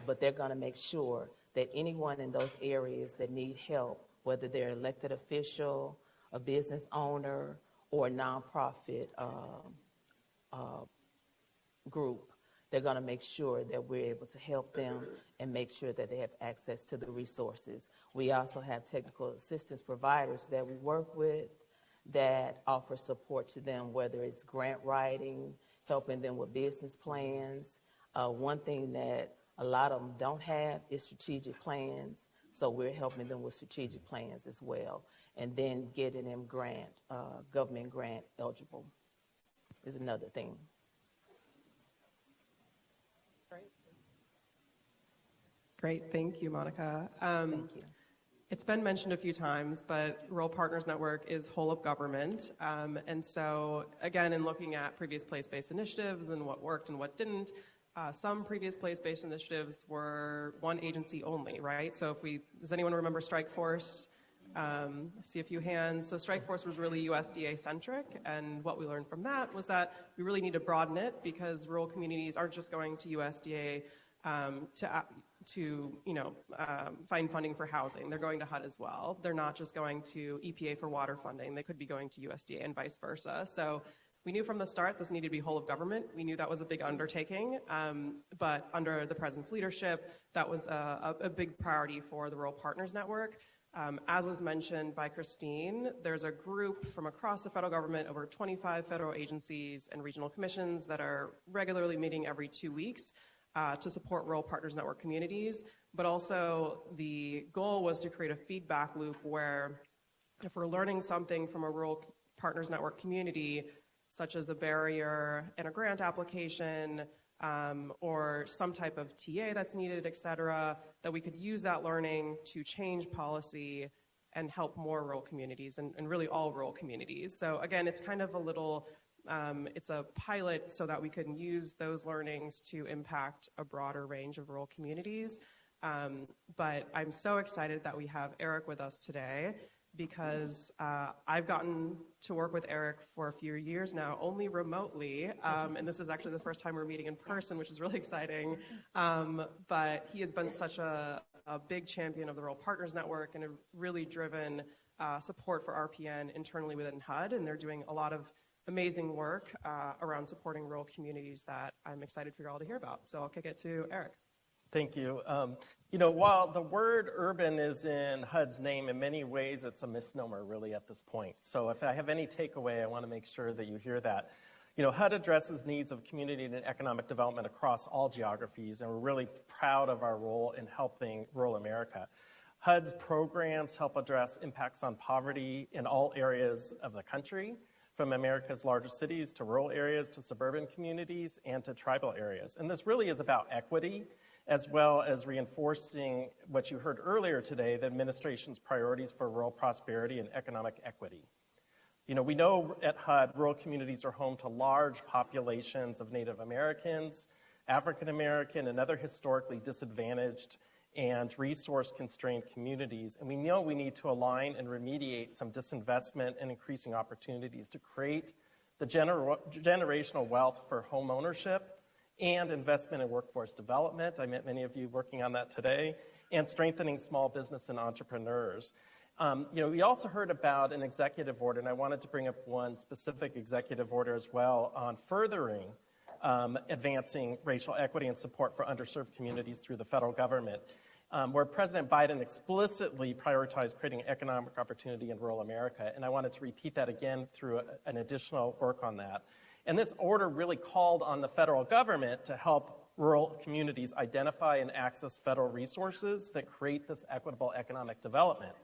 But they're going to make sure that anyone in those areas that need help, whether they're elected official, a business owner, or a nonprofit group. They're going to make sure that we're able to help them and make sure that they have access to the resources. We also have technical assistance providers that we work with that offer support to them, whether it's grant writing, helping them with business plans. One thing that a lot of them don't have is strategic plans, so we're helping them with strategic plans as well. And then getting them government grant eligible is another thing. Great, thank you, Monica. Thank you. It's been mentioned a few times, but Rural Partners Network is whole of government. And so, again, in looking at previous place-based initiatives and what worked and what didn't, some previous place-based initiatives were one agency only, right? So does anyone remember Strikeforce? I see a few hands. So Strikeforce was really USDA-centric, and what we learned from that was that we really need to broaden it because rural communities aren't just going to USDA to find funding for housing. They're going to HUD as well. They're not just going to EPA for water funding. They could be going to USDA and vice versa. So we knew from the start this needed to be whole of government. We knew that was a big undertaking, but under the President's leadership, that was a big priority for the Rural Partners Network. As was mentioned by Christine, there's a group from across the federal government, over 25 federal agencies and regional commissions that are regularly meeting every 2 weeks to support Rural Partners Network communities, but also the goal was to create a feedback loop where if we're learning something from a Rural Partners Network community, such as a barrier in a grant application or some type of TA that's needed, et cetera, that we could use that learning to change policy and help more rural communities and really all rural communities. So again, it's kind of a little it's a pilot so that we can use those learnings to impact a broader range of rural communities. But I'm so excited that we have Erich with us today because I've gotten to work with Erich for a few years now, only remotely. And this is actually the first time we're meeting in person, which is really exciting. But he has been such a big champion of the Rural Partners Network and a really driven support for RPN internally within HUD. And they're doing a lot of amazing work around supporting rural communities that I'm excited for you all to hear about. So I'll kick it to Erich. Thank you. While the word urban is in HUD's name, in many ways it's a misnomer really at this point. So if I have any takeaway, I want to make sure that you hear that. HUD addresses needs of community and economic development across all geographies, and we're really proud of our role in helping rural America. HUD's programs help address impacts on poverty in all areas of the country, from America's largest cities to rural areas to suburban communities and to tribal areas. And this really is about equity, as well as reinforcing what you heard earlier today, the administration's priorities for rural prosperity and economic equity. We know at HUD, rural communities are home to large populations of Native Americans, African American, and other historically disadvantaged and resource-constrained communities. And we know we need to align and remediate some disinvestment and increasing opportunities to create the generational wealth for home ownership and investment in workforce development. I met many of you working on that today, and strengthening small business and entrepreneurs. We also heard about an executive order, and I wanted to bring up one specific executive order as well on furthering advancing racial equity and support for underserved communities through the federal government, where President Biden explicitly prioritized creating economic opportunity in rural America. And I wanted to repeat that again through an additional work on that. And this order really called on the federal government to help rural communities identify and access federal resources that create this equitable economic development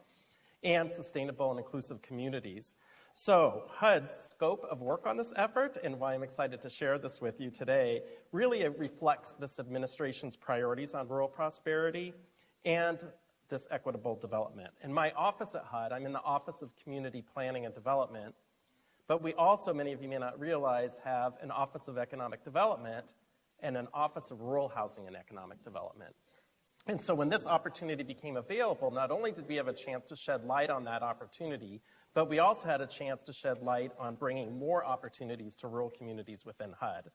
and sustainable and inclusive communities. So HUD's scope of work on this effort, and why I'm excited to share this with you today, really reflects this administration's priorities on rural prosperity and this equitable development. In my office at HUD, I'm in the Office of Community Planning and Development, but we also, many of you may not realize, have an Office of Economic Development and an Office of Rural Housing and Economic Development. And so when this opportunity became available, not only did we have a chance to shed light on that opportunity, but we also had a chance to shed light on bringing more opportunities to rural communities within HUD.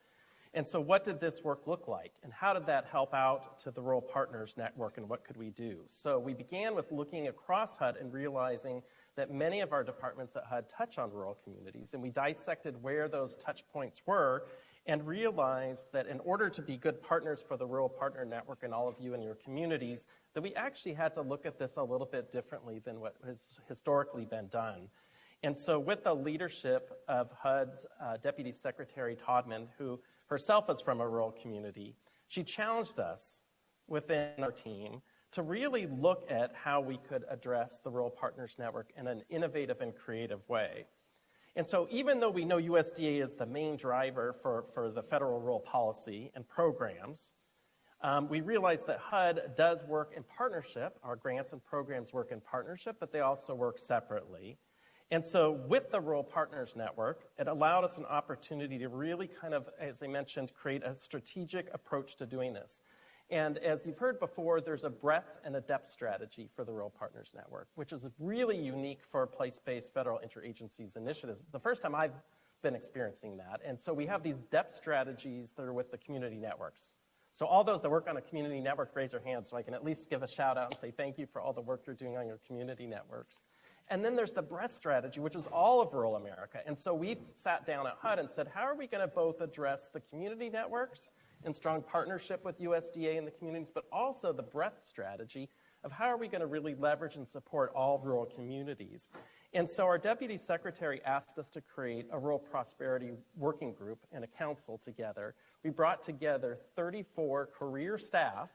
And so what did this work look like? And how did that help out to the Rural Partners Network, and what could we do? So we began with looking across HUD and realizing that many of our departments at HUD touch on rural communities, and we dissected where those touch points were and realized that in order to be good partners for the Rural Partner Network and all of you in your communities, that we actually had to look at this a little bit differently than what has historically been done. And so with the leadership of HUD's Deputy Secretary Todman, who herself is from a rural community, she challenged us within our team to really look at how we could address the Rural Partners Network in an innovative and creative way. And so even though we know USDA is the main driver for the federal rural policy and programs, we realize that HUD does work in partnership. Our grants and programs work in partnership, but they also work separately. And so with the Rural Partners Network, it allowed us an opportunity to really kind of, as I mentioned, create a strategic approach to doing this. And as you've heard before, there's a breadth and a depth strategy for the Rural Partners Network, which is really unique for place-based federal interagencies initiatives. It's the first time I've been experiencing that. And so we have these depth strategies that are with the community networks. So all those that work on a community network, raise your hand so I can at least give a shout out and say thank you for all the work you're doing on your community networks. And then there's the breadth strategy, which is all of rural America. And so we sat down at HUD and said, how are we going to both address the community networks in strong partnership with USDA and the communities, but also the breadth strategy of how are we going to really leverage and support all rural communities. And so our Deputy Secretary asked us to create a rural prosperity working group and a council together. We brought together 34 career staff,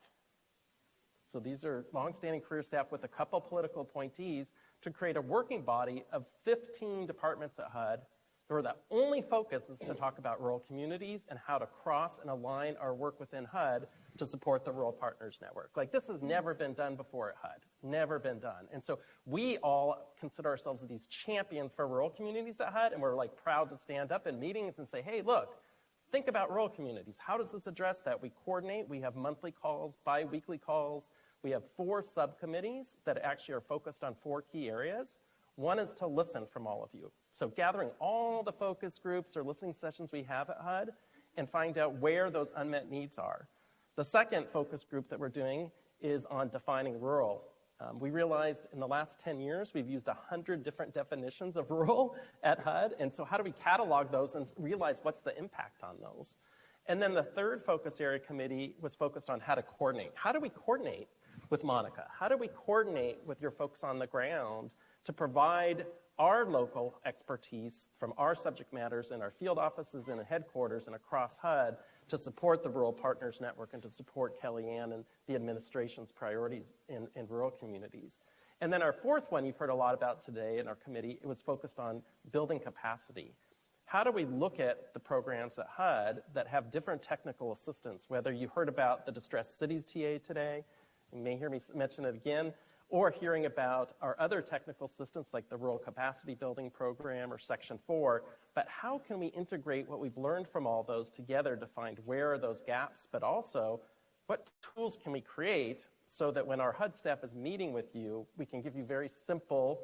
so these are longstanding career staff with a couple political appointees, to create a working body of 15 departments at HUD where the only focus is to talk about rural communities and how to cross and align our work within HUD to support the Rural Partners Network. Like, this has never been done before at HUD, never been done. And so we all consider ourselves these champions for rural communities at HUD, and we're like proud to stand up in meetings and say, hey, look, think about rural communities. How does this address that? We coordinate, we have monthly calls, bi-weekly calls. We have 4 subcommittees that actually are focused on 4 key areas. One is to listen from all of you. So gathering all the focus groups or listening sessions we have at HUD and find out where those unmet needs are. The second focus group that we're doing is on defining rural. We realized in the last 10 years, we've used 100 different definitions of rural at HUD. And so how do we catalog those and realize what's the impact on those? And then the third focus area committee was focused on how to coordinate. How do we coordinate with Monica? How do we coordinate with your folks on the ground to provide our local expertise from our subject matters in our field offices and headquarters and across HUD to support the Rural Partners Network and to support Kelliann and the administration's priorities in rural communities? And then our fourth one you've heard a lot about today in our committee, it was focused on building capacity. How do we look at the programs at HUD that have different technical assistance, whether you heard about the Distressed Cities TA today, you may hear me mention it again, or hearing about our other technical assistance like the Rural Capacity Building Program or Section 4, but how can we integrate what we've learned from all those together to find where are those gaps, but also what tools can we create so that when our HUD staff is meeting with you, we can give you very simple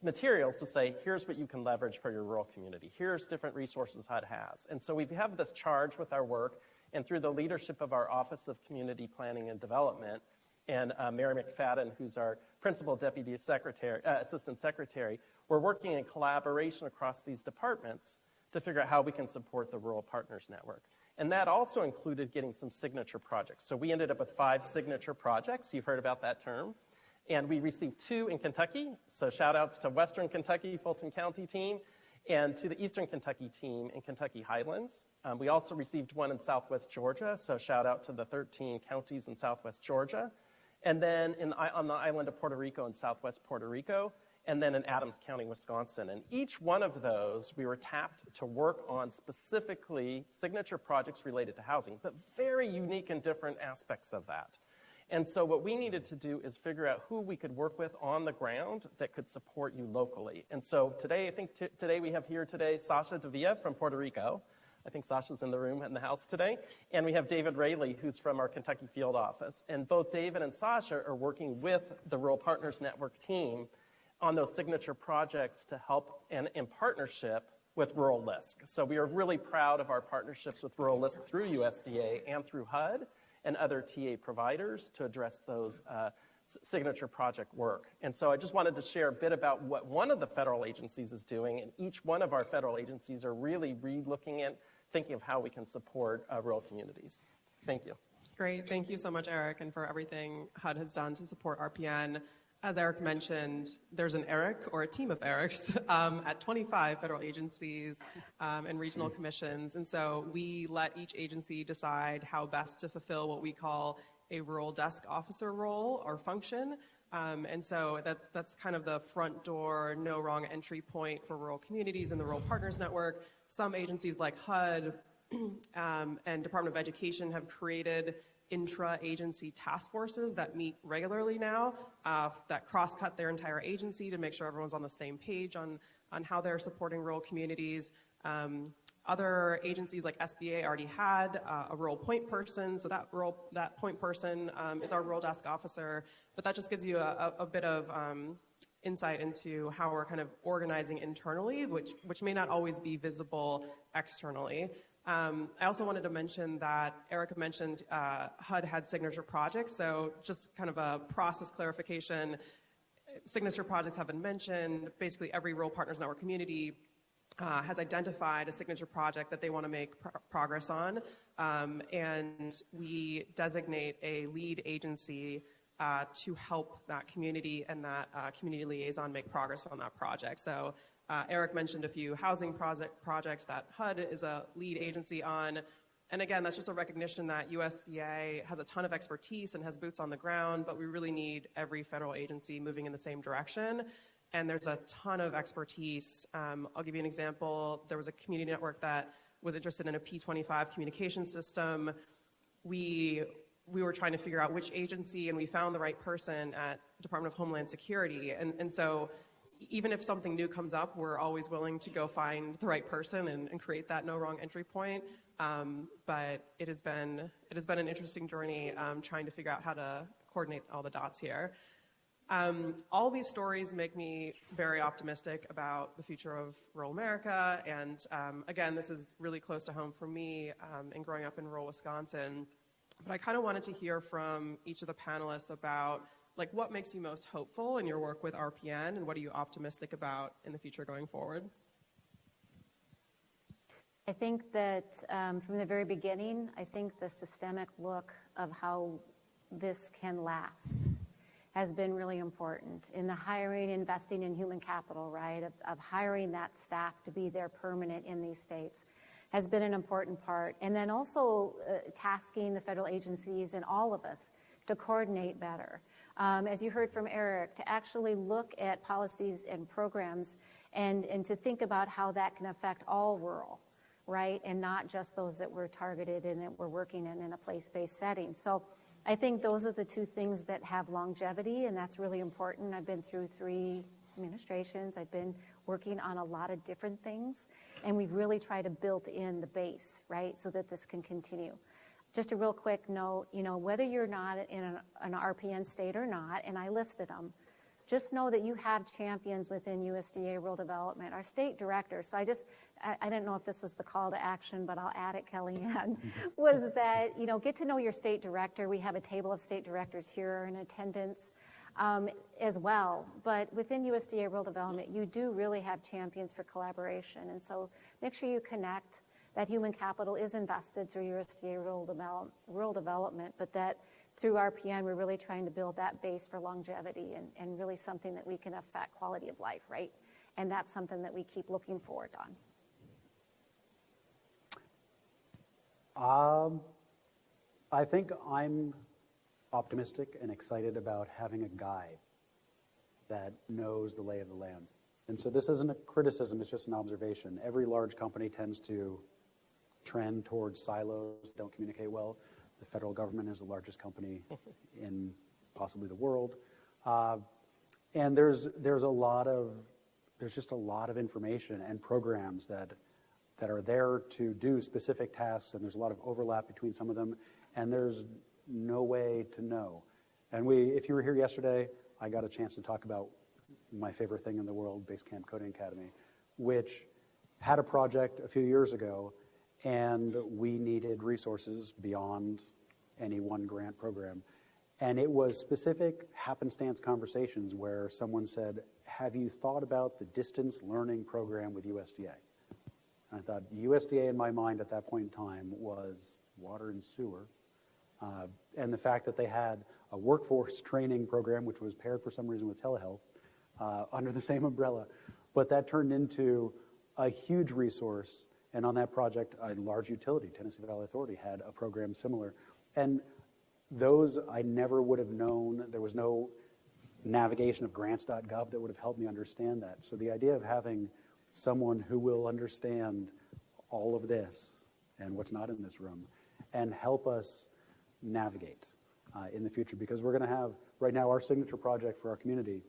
materials to say, here's what you can leverage for your rural community. Here's different resources HUD has. And so we have this charge with our work, and through the leadership of our Office of Community Planning and Development, and Mary McFadden, who's our Principal Deputy Secretary, Assistant Secretary, we're working in collaboration across these departments to figure out how we can support the Rural Partners Network. And that also included getting some signature projects. So we ended up with 5 signature projects. You've heard about that term. And we received 2 in Kentucky. So shout outs to Western Kentucky, Fulton County team, and to the Eastern Kentucky team in Kentucky Highlands. We also received 1 in Southwest Georgia. So shout out to the 13 counties in Southwest Georgia. And then on the island of Puerto Rico in Southwest Puerto Rico, and then in Adams County, Wisconsin. And each one of those, we were tapped to work on specifically signature projects related to housing, but very unique and different aspects of that. And so what we needed to do is figure out who we could work with on the ground that could support you locally. And so today, I think today we have here today Sasha Davia from Puerto Rico. I think Sasha's in the room in the house today. And we have David Rayleigh, who's from our Kentucky field office. And both David and Sasha are working with the Rural Partners Network team on those signature projects to help and in partnership with Rural LISC. So we are really proud of our partnerships with Rural LISC through USDA and through HUD and other TA providers to address those signature project work. And so I just wanted to share a bit about what one of the federal agencies is doing, and each one of our federal agencies are really re-looking at thinking of how we can support rural communities. Thank you. Great. Thank you so much, Eric, and for everything HUD has done to support RPN. As Eric mentioned, there's an Eric or a team of Erics at 25 federal agencies and regional commissions. And so we let each agency decide how best to fulfill what we call a rural desk officer role or function. And so that's kind of the front door, no wrong entry point for rural communities in the Rural Partners Network. Some agencies like HUD and Department of Education have created intra-agency task forces that meet regularly now that cross-cut their entire agency to make sure everyone's on the same page on how they're supporting rural communities. Other agencies like SBA already had a rural point person, so that point person is our rural desk officer, but that just gives you a bit of insight into how we're kind of organizing internally, which may not always be visible externally. I also wanted to mention that Erica mentioned HUD had signature projects, so just kind of a process clarification. Signature projects have been mentioned. Basically, every Rural Partners Network community has identified a signature project that they want to make progress on, and we designate a lead agency to help that community and that community liaison make progress on that project. So Eric mentioned a few housing projects that HUD is a lead agency on. And again, that's just a recognition that USDA has a ton of expertise and has boots on the ground, but we really need every federal agency moving in the same direction. And there's a ton of expertise. I'll give you an example. There was a community network that was interested in a P25 communication system. We were trying to figure out which agency, and we found the right person at Department of Homeland Security. And so even if something new comes up, we're always willing to go find the right person and create that no wrong entry point. But it has been an interesting journey trying to figure out how to coordinate all the dots here. All these stories make me very optimistic about the future of rural America. And again, this is really close to home for me in growing up in rural Wisconsin. But I kind of wanted to hear from each of the panelists about what makes you most hopeful in your work with RPN, and what are you optimistic about in the future going forward? I think that from the very beginning, I think the systemic look of how this can last has been really important in the hiring, investing in human capital, right, of hiring that staff to be there permanent in these states has been an important part. And then also tasking the federal agencies and all of us to coordinate better. As you heard from Eric, to actually look at policies and programs and to think about how that can affect all rural, right, and not just those that we're targeted and that we're working in a place-based setting. So I think those are the two things that have longevity, and that's really important. I've been through 3 administrations. I've been working on a lot of different things, and we've really tried to build in the base, right, so that this can continue. Just a real quick note, whether you're not in an RPN state or not, and I listed them, just know that you have champions within USDA Rural Development. Our state director, so I didn't know if this was the call to action, but I'll add it, Kelliann, was that, get to know your state director. We have a table of state directors here in attendance as well. But within USDA Rural Development, you do really have champions for collaboration. And so make sure you connect. That human capital is invested through USDA rural development, but that through RPN, we're really trying to build that base for longevity and really something that we can affect quality of life, right? And that's something that we keep looking forward on. I think I'm optimistic and excited about having a guide that knows the lay of the land. And so this isn't a criticism, it's just an observation. Every large company tends to trend towards silos, don't communicate well. The federal government is the largest company in possibly the world. And there's just a lot of information and programs that are there to do specific tasks, and there's a lot of overlap between some of them, and there's no way to know. And if you were here yesterday, I got a chance to talk about my favorite thing in the world, Basecamp Coding Academy, which had a project a few years ago, and we needed resources beyond any one grant program. And it was specific happenstance conversations where someone said, have you thought about the distance learning program with USDA? And I thought USDA in my mind at that point in time was water and sewer. And the fact that they had a workforce training program, which was paired for some reason with telehealth, under the same umbrella. But that turned into a huge resource. And on that project, a large utility, Tennessee Valley Authority, had a program similar. And those I never would have known. There was no navigation of grants.gov that would have helped me understand that. So the idea of having someone who will understand all of this and what's not in this room and help us navigate in the future, because we're going to have, right now, our signature project for our community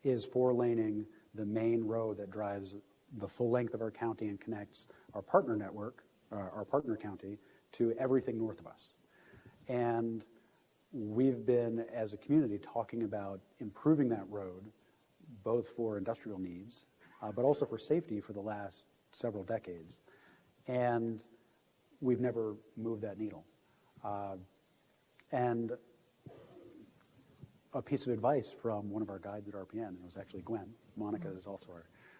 is 4-laning the main road that drives the full length of our county and connects our partner network, our partner county, to everything north of us. And we've been, as a community, talking about improving that road, both for industrial needs, but also for safety for the last several decades. And we've never moved that needle. And a piece of advice from one of our guides at RPN, it was actually Gwen. Monica is also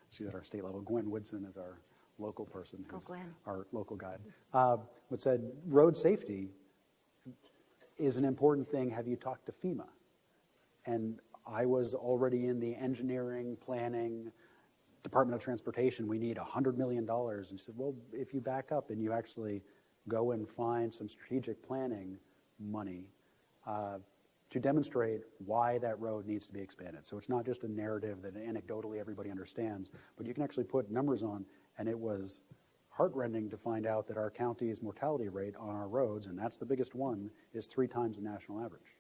she's at our state level. Gwen Woodson is our local person, who's our local guide. But said, road safety is an important thing. Have you talked to FEMA? And I was already in the engineering, planning, Department of Transportation. We need $100 million. And she said, well, if you back up and you actually go and find some strategic planning money to demonstrate why that road needs to be expanded. So it's not just a narrative that anecdotally everybody understands, but you can actually put numbers on. And it was heartrending to find out that our county's mortality rate on our roads, and that's the biggest one, is 3 times the national average.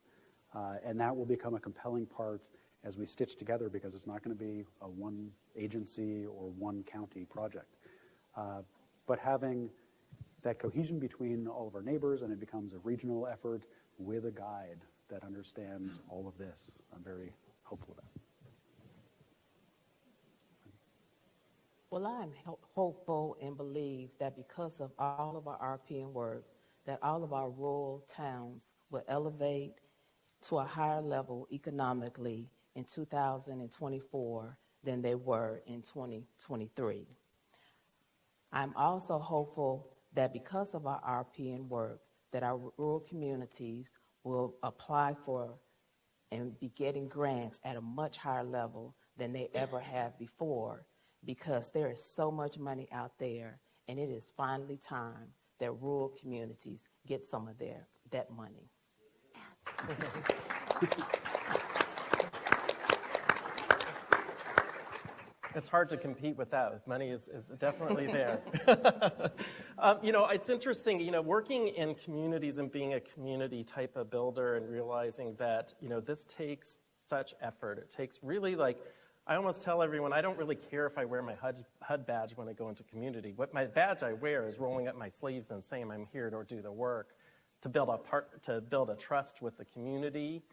And that will become a compelling part as we stitch together, because it's not going to be a one agency or one county project. But having that cohesion between all of our neighbors, and it becomes a regional effort with a guide that understands all of this. I'm very hopeful of that. Well, I'm hopeful and believe that because of all of our RPN work, that all of our rural towns will elevate to a higher level economically in 2024 than they were in 2023. I'm also hopeful that because of our RPN work, that our rural communities will apply for and be getting grants at a much higher level than they ever have before, because there is so much money out there, and it is finally time that rural communities get some of that money. It's hard to compete with that. Money is definitely there. It's interesting, working in communities and being a community type of builder and realizing that, this takes such effort. It takes really, I almost tell everyone, I don't really care if I wear my HUD badge when I go into community. What my badge I wear is rolling up my sleeves and saying I'm here to do the work, to build a trust with the community,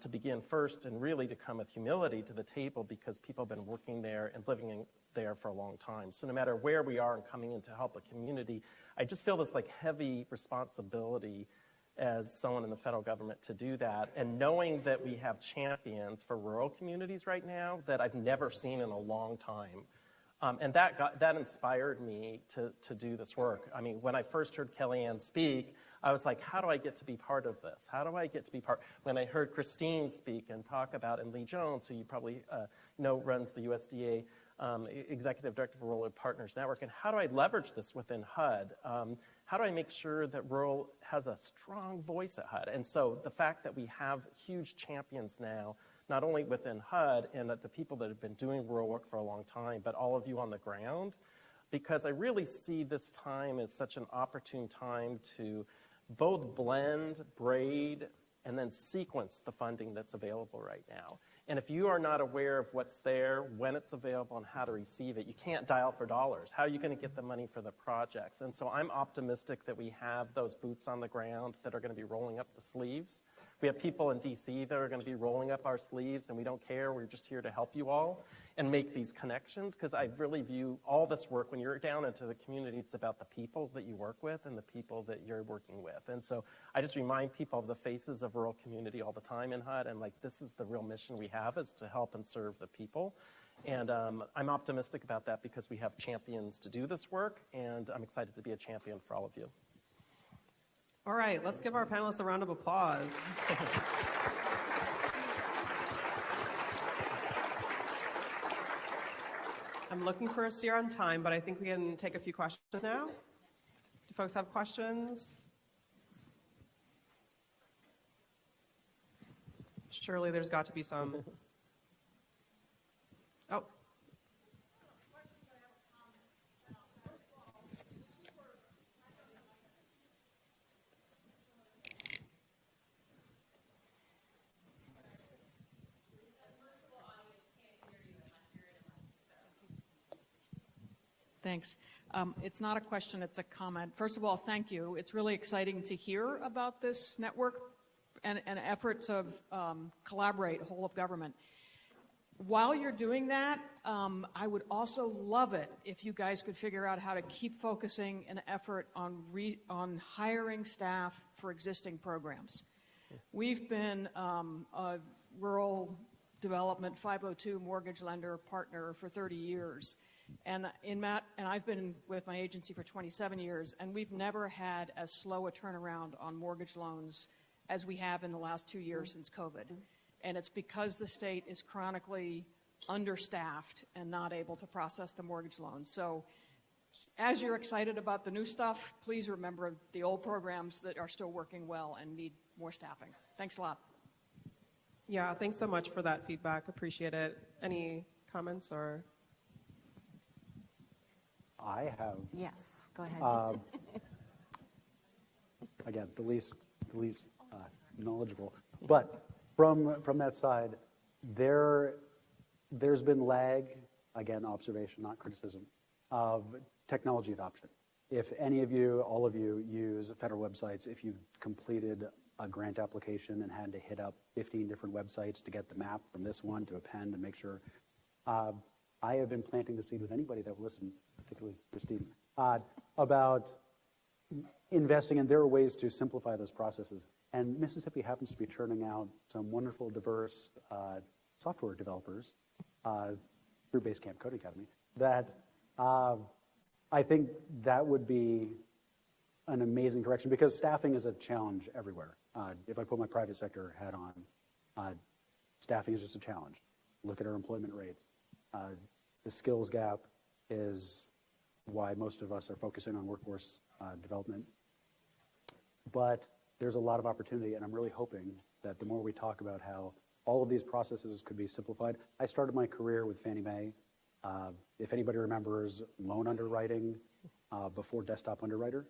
to begin first, and really to come with humility to the table, because people have been working there and living there for a long time. So no matter where we are and coming in to help a community, I just feel this heavy responsibility as someone in the federal government to do that, and knowing that we have champions for rural communities right now that I've never seen in a long time. And that inspired me to do this work. I mean, when I first heard Kelliann speak, I was like, how do I get to be part of this? How do I get to be part? When I heard Christine speak and talk about, and Lee Jones, who you probably know runs the USDA Executive Director for Rural Partners Network, and how do I leverage this within HUD? How do I make sure that rural has a strong voice at HUD? And so the fact that we have huge champions now, not only within HUD and the people that have been doing rural work for a long time, but all of you on the ground, because I really see this time as such an opportune time to both blend, braid, and then sequence the funding that's available right now. And if you are not aware of what's there, when it's available, and how to receive it, you can't dial for dollars. How are you going to get the money for the projects? And so I'm optimistic that we have those boots on the ground that are going to be rolling up the sleeves. We have people in DC that are going to be rolling up our sleeves, and we don't care. We're just here to help you all and make these connections, because I really view all this work, when you're down into the community, it's about the people that you work with and the people that you're working with. And so I just remind people of the faces of rural community all the time in HUD, and like, this is the real mission we have, is to help and serve the people. And I'm optimistic about that because we have champions to do this work, and I'm excited to be a champion for all of you. All right, let's give our panelists a round of applause. I'm looking for a steer on time, but I think we can take a few questions now. Do folks have questions? Surely there's got to be some. Oh. Thanks. It's not a question, it's a comment. First of all, thank you. It's really exciting to hear about this network and efforts of collaborate, whole of government. While you're doing that, I would also love it if you guys could figure out how to keep focusing an effort on hiring staff for existing programs. We've been a rural development 502 mortgage lender partner for 30 years. And I've been with my agency for 27 years, and we've never had as slow a turnaround on mortgage loans as we have in the last 2 years since COVID. And it's because the state is chronically understaffed and not able to process the mortgage loans. So as you're excited about the new stuff, please remember the old programs that are still working well and need more staffing. Thanks a lot. Yeah, thanks so much for that feedback. Appreciate it. Any comments or? I have. Yes, go ahead. Again, the least knowledgeable, but from that side, there's been lag. Again, observation, not criticism, of technology adoption. If any of you, all of you, use federal websites, if you completed a grant application and had to hit up 15 different websites to get the map from this one to append and make sure. I have been planting the seed with anybody that will listen, particularly Christine, about investing, and there are ways to simplify those processes. And Mississippi happens to be churning out some wonderful, diverse software developers through Basecamp Code Academy that I think that would be an amazing direction, because staffing is a challenge everywhere. If I put my private sector hat on, staffing is just a challenge. Look at our employment rates. The skills gap is why most of us are focusing on workforce development. But there's a lot of opportunity, and I'm really hoping that the more we talk about how all of these processes could be simplified. I started my career with Fannie Mae. If anybody remembers, loan underwriting before desktop underwriter,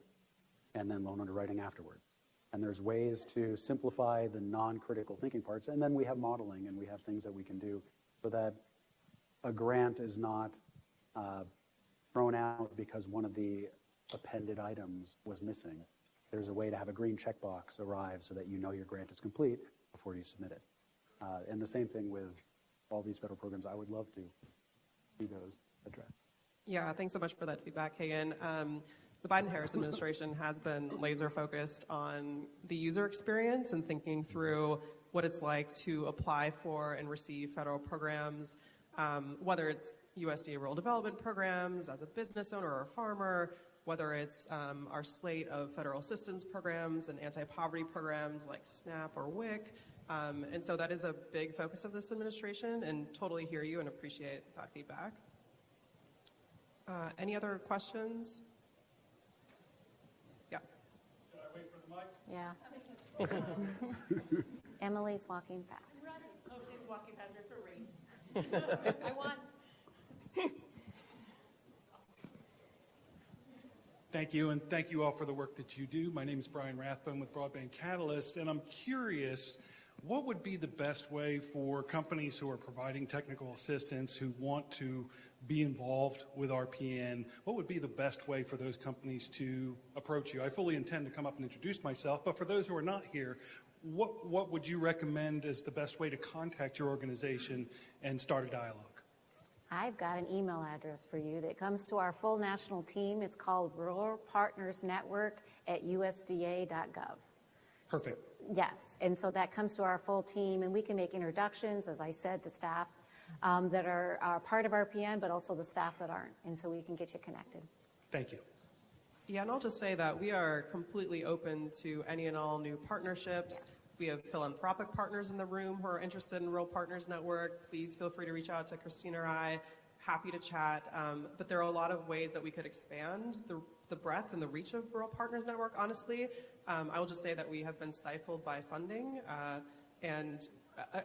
and then loan underwriting afterward. And there's ways to simplify the non-critical thinking parts, and then we have modeling, and we have things that we can do so that a grant is not thrown out because one of the appended items was missing. There's a way to have a green checkbox arrive so that you know your grant is complete before you submit it. And the same thing with all these federal programs. I would love to see those addressed. Yeah, thanks so much for that feedback, Kagan. The Biden-Harris administration has been laser focused on the user experience and thinking through what it's like to apply for and receive federal programs, whether it's USDA rural development programs as a business owner or a farmer, whether it's our slate of federal assistance programs and anti-poverty programs like SNAP or WIC. And so that is a big focus of this administration, and totally hear you and appreciate that feedback. Any other questions? Yeah. Should I wait for the mic? Yeah. Emily's walking fast. Oh, she's walking faster. It's a race. I won. Thank you, and thank you all for the work that you do. My name is Brian Rathbone with Broadband Catalyst, and I'm curious, what would be the best way for companies who are providing technical assistance, who want to be involved with RPN, what would be the best way for those companies to approach you? I fully intend to come up and introduce myself, but for those who are not here, what would you recommend as the best way to contact your organization and start a dialogue? I've got an email address for you that comes to our full national team. It's called Rural Partners Network at USDA.gov. Perfect. Yes, and so that comes to our full team, and we can make introductions, as I said, to staff that are part of RPN, but also the staff that aren't, and so we can get you connected. Thank you. Yeah, and I'll just say that we are completely open to any and all new partnerships. We have philanthropic partners in the room who are interested in Rural Partners Network. Please feel free to reach out to Christine or I. Happy to chat. But there are a lot of ways that we could expand the breadth and the reach of Rural Partners Network, honestly. I will just say that we have been stifled by funding.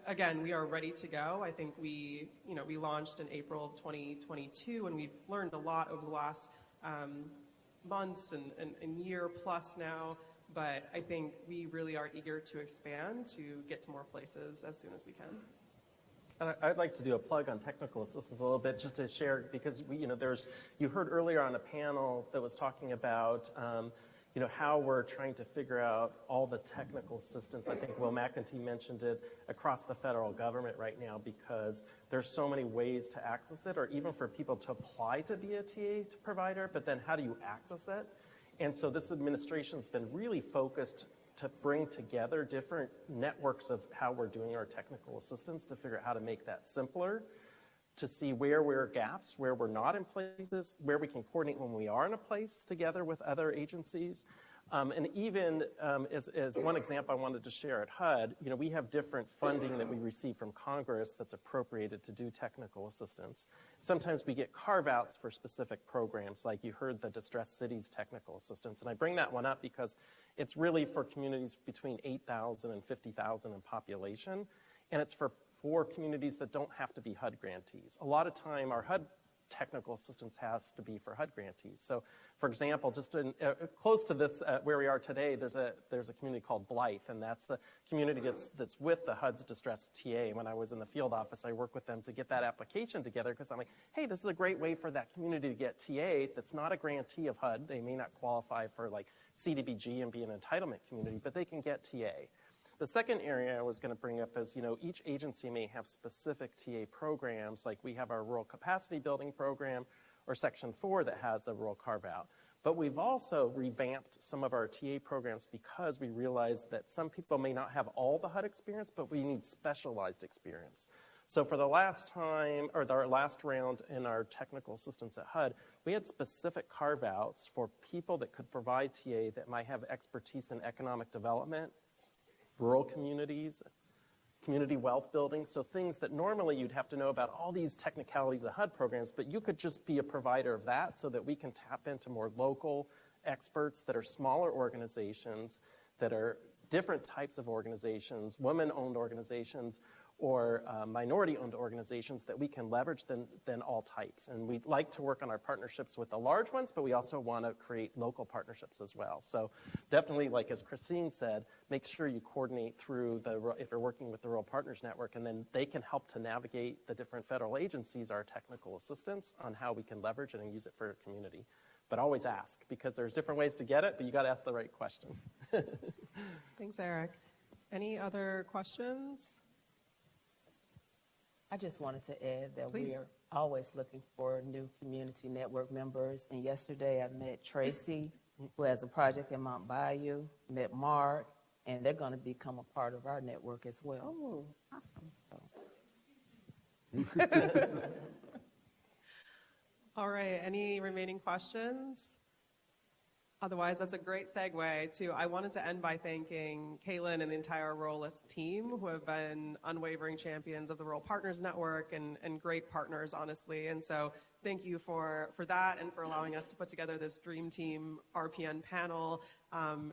Again, we are ready to go. I think we launched in April of 2022, and we've learned a lot over the last months and year plus now. But I think we really are eager to expand to get to more places as soon as we can. I'd like to do a plug on technical assistance a little bit, just to share, because you heard earlier on a panel that was talking about how we're trying to figure out all the technical assistance. I think Will McEntee mentioned it across the federal government right now, because there's so many ways to access it, or even for people to apply to be a TA provider, but then how do you access it? And so this administration's been really focused to bring together different networks of how we're doing our technical assistance to figure out how to make that simpler, to see where we're gaps, where we're not in places, where we can coordinate when we are in a place together with other agencies. And even as one example I wanted to share at HUD, we have different funding that we receive from Congress that's appropriated to do technical assistance. Sometimes we get carve-outs for specific programs, like you heard the Distressed Cities technical assistance. And I bring that one up because it's really for communities between 8,000 and 50,000 in population, and it's for communities that don't have to be HUD grantees. A lot of time, our HUD technical assistance has to be for HUD grantees. So, for example, just close to this, where we are today, there's a community called Blythe, and that's a community that's with the HUD's Distressed TA. When I was in the field office, I worked with them to get that application together, because I'm like, hey, this is a great way for that community to get TA that's not a grantee of HUD. They may not qualify for like CDBG and be an entitlement community, but they can get TA. The second area I was going to bring up is, each agency may have specific TA programs, like we have our Rural Capacity Building Program, or Section 4 that has a rural carve-out. But we've also revamped some of our TA programs because we realized that some people may not have all the HUD experience, but we need specialized experience. So for the last time, or our last round in our technical assistance at HUD, we had specific carve-outs for people that could provide TA that might have expertise in economic development, rural communities, community wealth building, so things that normally you'd have to know about all these technicalities of HUD programs, but you could just be a provider of that so that we can tap into more local experts that are smaller organizations, that are different types of organizations, women-owned organizations, or minority-owned organizations that we can leverage than all types. And we'd like to work on our partnerships with the large ones, but we also want to create local partnerships as well. So definitely, like as Christine said, make sure you coordinate through if you're working with the Rural Partners Network, and then they can help to navigate the different federal agencies, our technical assistance, on how we can leverage it and use it for your community. But always ask, because there's different ways to get it, but you got to ask the right question. Thanks, Eric. Any other questions? I just wanted to add that Please. we are always looking for new community network members. And yesterday I met Tracy, who has a project in Mount Bayou, met Mark, and they're going to become a part of our network as well. Oh, awesome. All right, any remaining questions? Otherwise, that's a great segue to, I wanted to end by thanking Kelliann and the entire Rural LISC team, who have been unwavering champions of the Rural Partners Network and great partners, honestly. And so thank you for that, and for allowing us to put together this Dream Team RPN panel,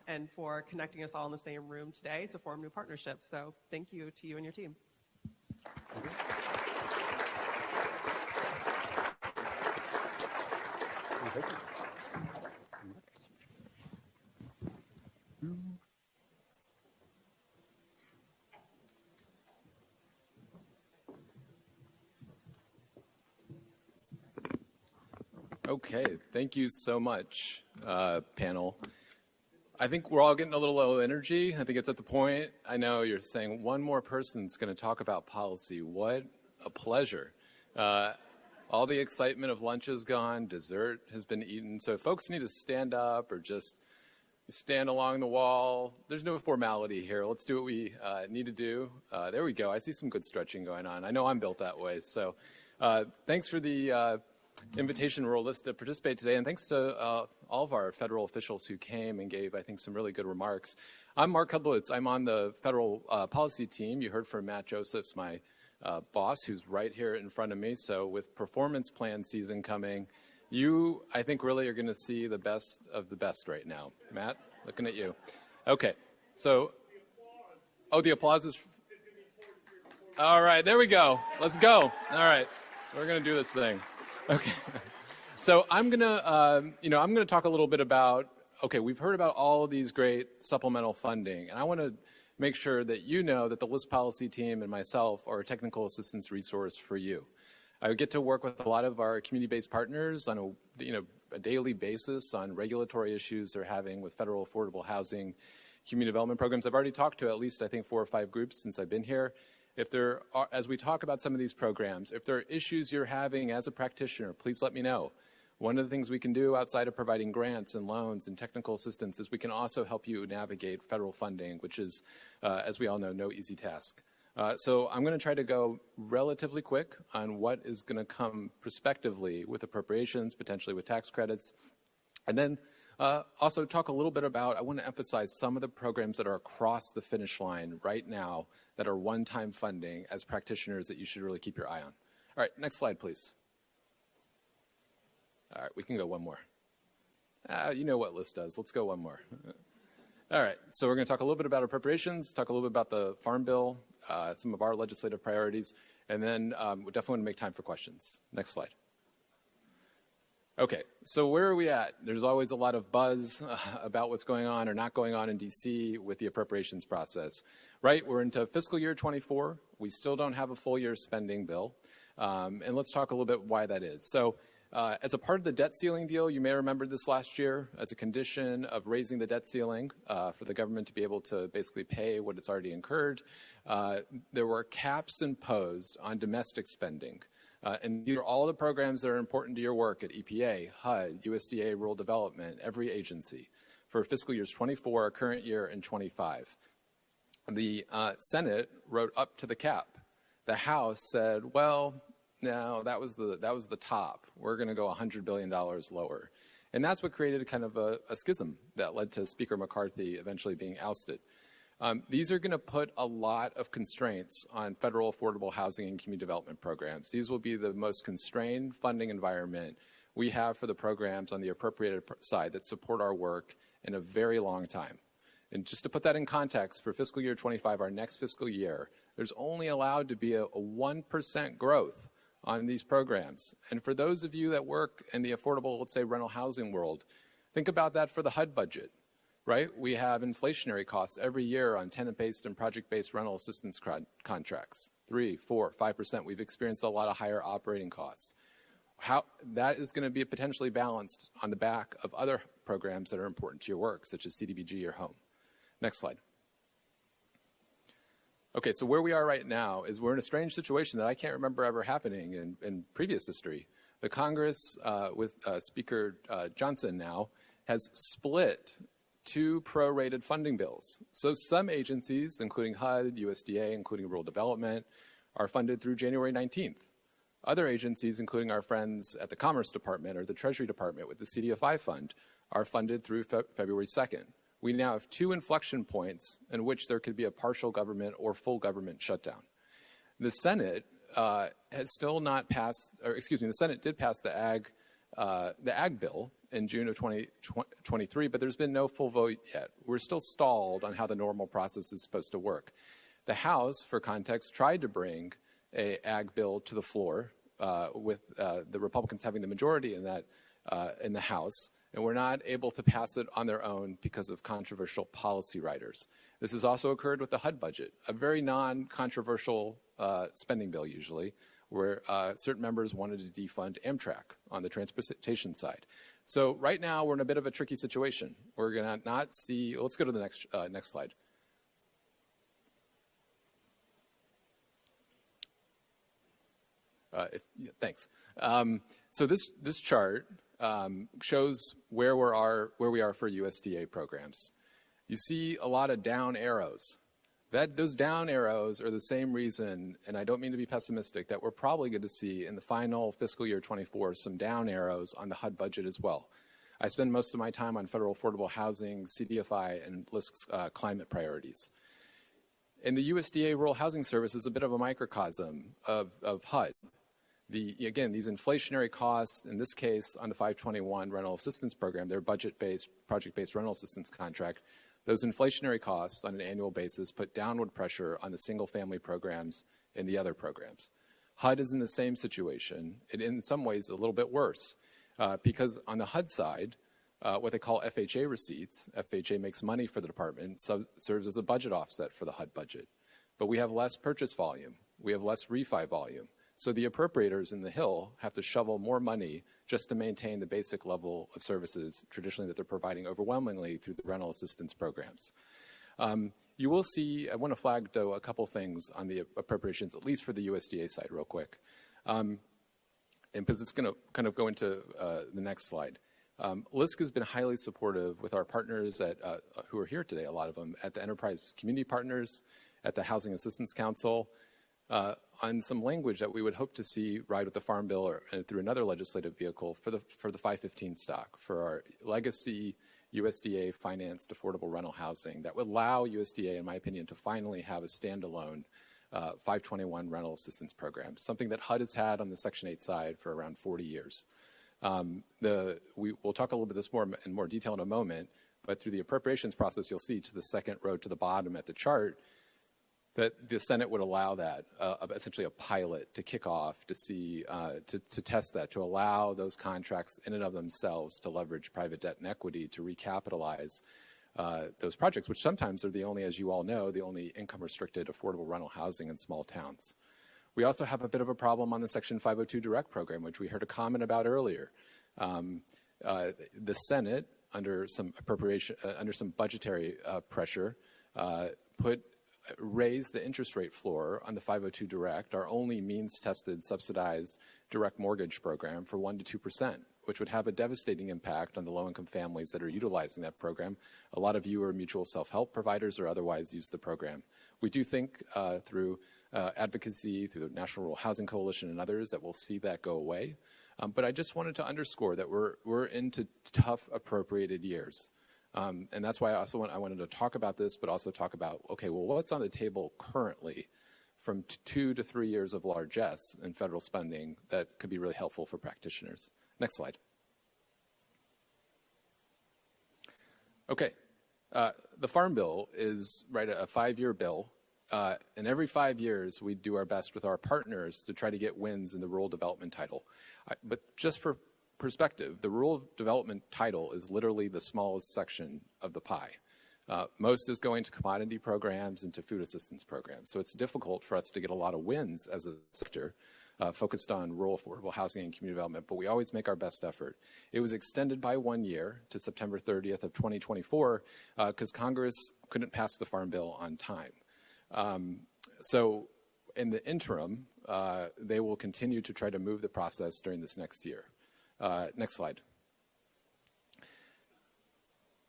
and for connecting us all in the same room today to form new partnerships. So thank you to you and your team. Thank you. Okay, thank you so much, panel. I think we're all getting a little low energy. I think it's at the point. I know you're saying one more person's going to talk about policy. What a pleasure. All the excitement of lunch is gone. Dessert has been eaten. So if folks need to stand up or just stand along the wall, there's no formality here. Let's do what we need to do. There we go. I see some good stretching going on. I know I'm built that way. So thanks for the invitation, Rural LISC, to participate today. And thanks to all of our federal officials who came and gave, I think, some really good remarks. I'm Mark Kudlowitz. I'm on the federal policy team. You heard from Matt Josephs, my boss, who's right here in front of me. So with performance plan season coming, you, I think, really are going to see the best of the best right now. Matt, looking at you. Okay. So, oh, the applause is... All right, there we go. Let's go. All right. We're going to do this thing. Okay. So I'm going to, I'm going to talk a little bit about, okay, we've heard about all of these great supplemental funding, and I want to make sure that you know that the LISC policy team and myself are a technical assistance resource for you. I get to work with a lot of our community-based partners on a daily basis on regulatory issues they're having with federal affordable housing, community development programs. I've already talked to at least, I think, 4 or 5 groups since I've been here. If there are, as we talk about some of these programs, if there are issues you're having as a practitioner, please let me know. One of the things we can do outside of providing grants and loans and technical assistance is we can also help you navigate federal funding, which is, as we all know, no easy task. So I'm going to try to go relatively quick on what is going to come prospectively with appropriations, potentially with tax credits, and then also talk a little bit about, I want to emphasize some of the programs that are across the finish line right now that are one-time funding as practitioners that you should really keep your eye on. All right, next slide, please. All right, we can go one more. You know what LISC does. Let's go one more. All right, so we're going to talk a little bit about appropriations, talk a little bit about the Farm Bill, some of our legislative priorities, and then we definitely want to make time for questions. Next slide. Okay, so where are we at? There's always a lot of buzz about what's going on or not going on in DC with the appropriations process. Right, we're into fiscal year 24. We still don't have a full year spending bill. And let's talk a little bit why that is. So as a part of the debt ceiling deal, you may remember this last year, as a condition of raising the debt ceiling for the government to be able to basically pay what it's already incurred, there were caps imposed on domestic spending. And these are all the programs that are important to your work at EPA, HUD, USDA, Rural Development, every agency for fiscal years 24, current year, and 25. The Senate wrote up to the cap. The House said, well, no, that was the top. We're going to go $100 billion lower. And that's what created kind of a schism that led to Speaker McCarthy eventually being ousted. These are going to put a lot of constraints on federal affordable housing and community development programs. These will be the most constrained funding environment we have for the programs on the appropriated side that support our work in a very long time. And just to put that in context, for fiscal year 25, our next fiscal year, there's only allowed to be a 1% growth on these programs. And for those of you that work in the affordable, let's say, rental housing world, think about that for the HUD budget, right? We have inflationary costs every year on tenant-based and project-based rental assistance contracts, 3%, 4%, 5%. We've experienced a lot of higher operating costs. How that is going to be potentially balanced on the back of other programs that are important to your work, such as CDBG or home. Next slide. Okay, so where we are right now is we're in a strange situation that I can't remember ever happening in previous history. The Congress, with Speaker Johnson now, has split 2 prorated funding bills. So some agencies, including HUD, USDA, including Rural Development, are funded through January 19th. Other agencies, including our friends at the Commerce Department or the Treasury Department with the CDFI fund, are funded through February 2nd. We now have 2 inflection points in which there could be a partial government or full government shutdown. The Senate has still not passed, or excuse me, the Senate did pass the ag bill in June of 2023, but there's been no full vote yet. We're still stalled on how the normal process is supposed to work. The House, for context, tried to bring a ag bill to the floor with the Republicans having the majority in that in the House, and were not able to pass it on their own because of controversial policy writers. This has also occurred with the HUD budget, a very non-controversial spending bill usually, where certain members wanted to defund Amtrak on the transportation side. So right now we're in a bit of a tricky situation. We're going to not see, let's go to the next slide. Thanks. So this chart shows where we are for USDA programs. You see a lot of down arrows. Those down arrows are the same reason, and I don't mean to be pessimistic, that we're probably going to see in the final fiscal year 24 some down arrows on the HUD budget as well. I spend most of my time on federal affordable housing, CDFI, and LISC climate priorities. And the USDA Rural Housing Service is a bit of a microcosm of HUD. Again, these inflationary costs, in this case on the 521 rental assistance program, their budget-based, project-based rental assistance contract, those inflationary costs on an annual basis put downward pressure on the single-family programs and the other programs. HUD is in the same situation, and in some ways a little bit worse, because on the HUD side, what they call FHA receipts, FHA makes money for the department, serves as a budget offset for the HUD budget. But we have less purchase volume, we have less refi volume, so the appropriators in the Hill have to shovel more money just to maintain the basic level of services traditionally that they're providing overwhelmingly through the rental assistance programs. You will see, I want to flag though a couple things on the appropriations, at least for the USDA side real quick. And because it's going to kind of go into the next slide. LISC has been highly supportive with our partners who are here today, a lot of them, at the Enterprise Community Partners, at the Housing Assistance Council, on some language that we would hope to see ride with the Farm Bill or through another legislative vehicle for the 515 stock, for our legacy USDA financed affordable rental housing that would allow USDA, in my opinion, to finally have a standalone 521 rental assistance program, something that HUD has had on the Section 8 side for around 40 years. We'll talk a little bit this more in more detail in a moment, but through the appropriations process, you'll see to the second row to the bottom at the chart that the Senate would allow that, essentially a pilot to kick off to see, to test that, to allow those contracts in and of themselves to leverage private debt and equity to recapitalize those projects, which sometimes are the only, as you all know, the only income-restricted affordable rental housing in small towns. We also have a bit of a problem on the Section 502 direct program, which we heard a comment about earlier. The Senate, under some budgetary pressure, raised the interest rate floor on the 502 direct, our only means-tested subsidized direct mortgage program, for 1% to 2%, which would have a devastating impact on the low-income families that are utilizing that program. A lot of you are mutual self-help providers or otherwise use the program. We do think through advocacy, through the National Rural Housing Coalition and others, that we'll see that go away. But I just wanted to underscore that we're into tough appropriated years. And that's why I wanted to talk about this, but also talk about, okay, well, what's on the table currently from 2 to 3 years of largesse in federal spending that could be really helpful for practitioners. Next slide. Okay, the Farm Bill is a 5-year bill, and every 5 years we do our best with our partners to try to get wins in the rural development title. But just for perspective, the rural development title is literally the smallest section of the pie. Most is going to commodity programs and to food assistance programs. So it's difficult for us to get a lot of wins as a sector focused on rural affordable housing and community development, but we always make our best effort. It was extended by 1 year to September 30th of 2024 because Congress couldn't pass the Farm Bill on time. So in the interim, they will continue to try to move the process during this next year. Next slide.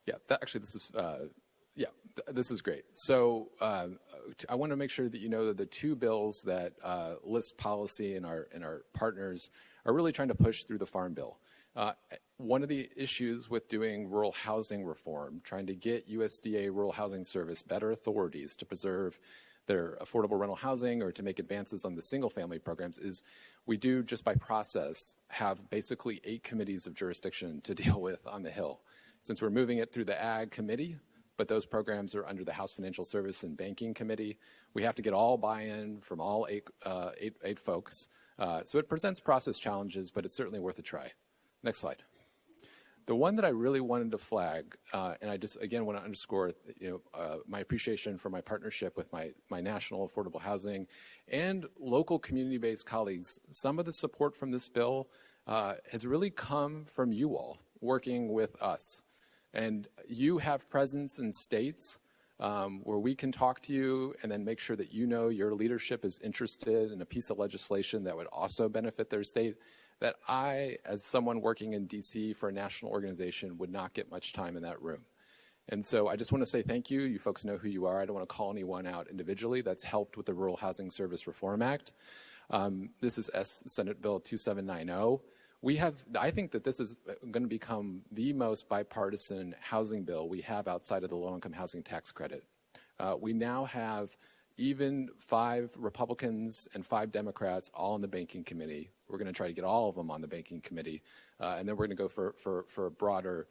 Yeah, this is great. So I want to make sure that you know that the two bills that LISC policy and our partners are really trying to push through the Farm Bill. One of the issues with doing rural housing reform, trying to get USDA Rural Housing Service better authorities to preserve their affordable rental housing or to make advances on the single-family programs, is we do, just by process, have basically 8 committees of jurisdiction to deal with on the Hill. Since we're moving it through the Ag Committee, but those programs are under the House Financial Service and Banking Committee, we have to get all buy-in from all eight folks. So it presents process challenges, but it's certainly worth a try. Next slide. The one that I really wanted to flag, and I just, again, want to underscore, my appreciation for my partnership with my national affordable housing and local community-based colleagues. Some of the support from this bill has really come from you all working with us. And you have presence in states where we can talk to you and then make sure that your leadership is interested in a piece of legislation that would also benefit their state, that I, as someone working in DC for a national organization, would not get much time in that room. And so I just want to say thank you. You folks know who you are. I don't want to call anyone out individually. That's helped with the Rural Housing Service Reform Act. This is Senate Bill 2790. I think that this is going to become the most bipartisan housing bill we have outside of the low-income housing tax credit. We now have even 5 Republicans and 5 Democrats all on the banking committee. We're going to try to get all of them on the banking committee, and then we're going to go for broader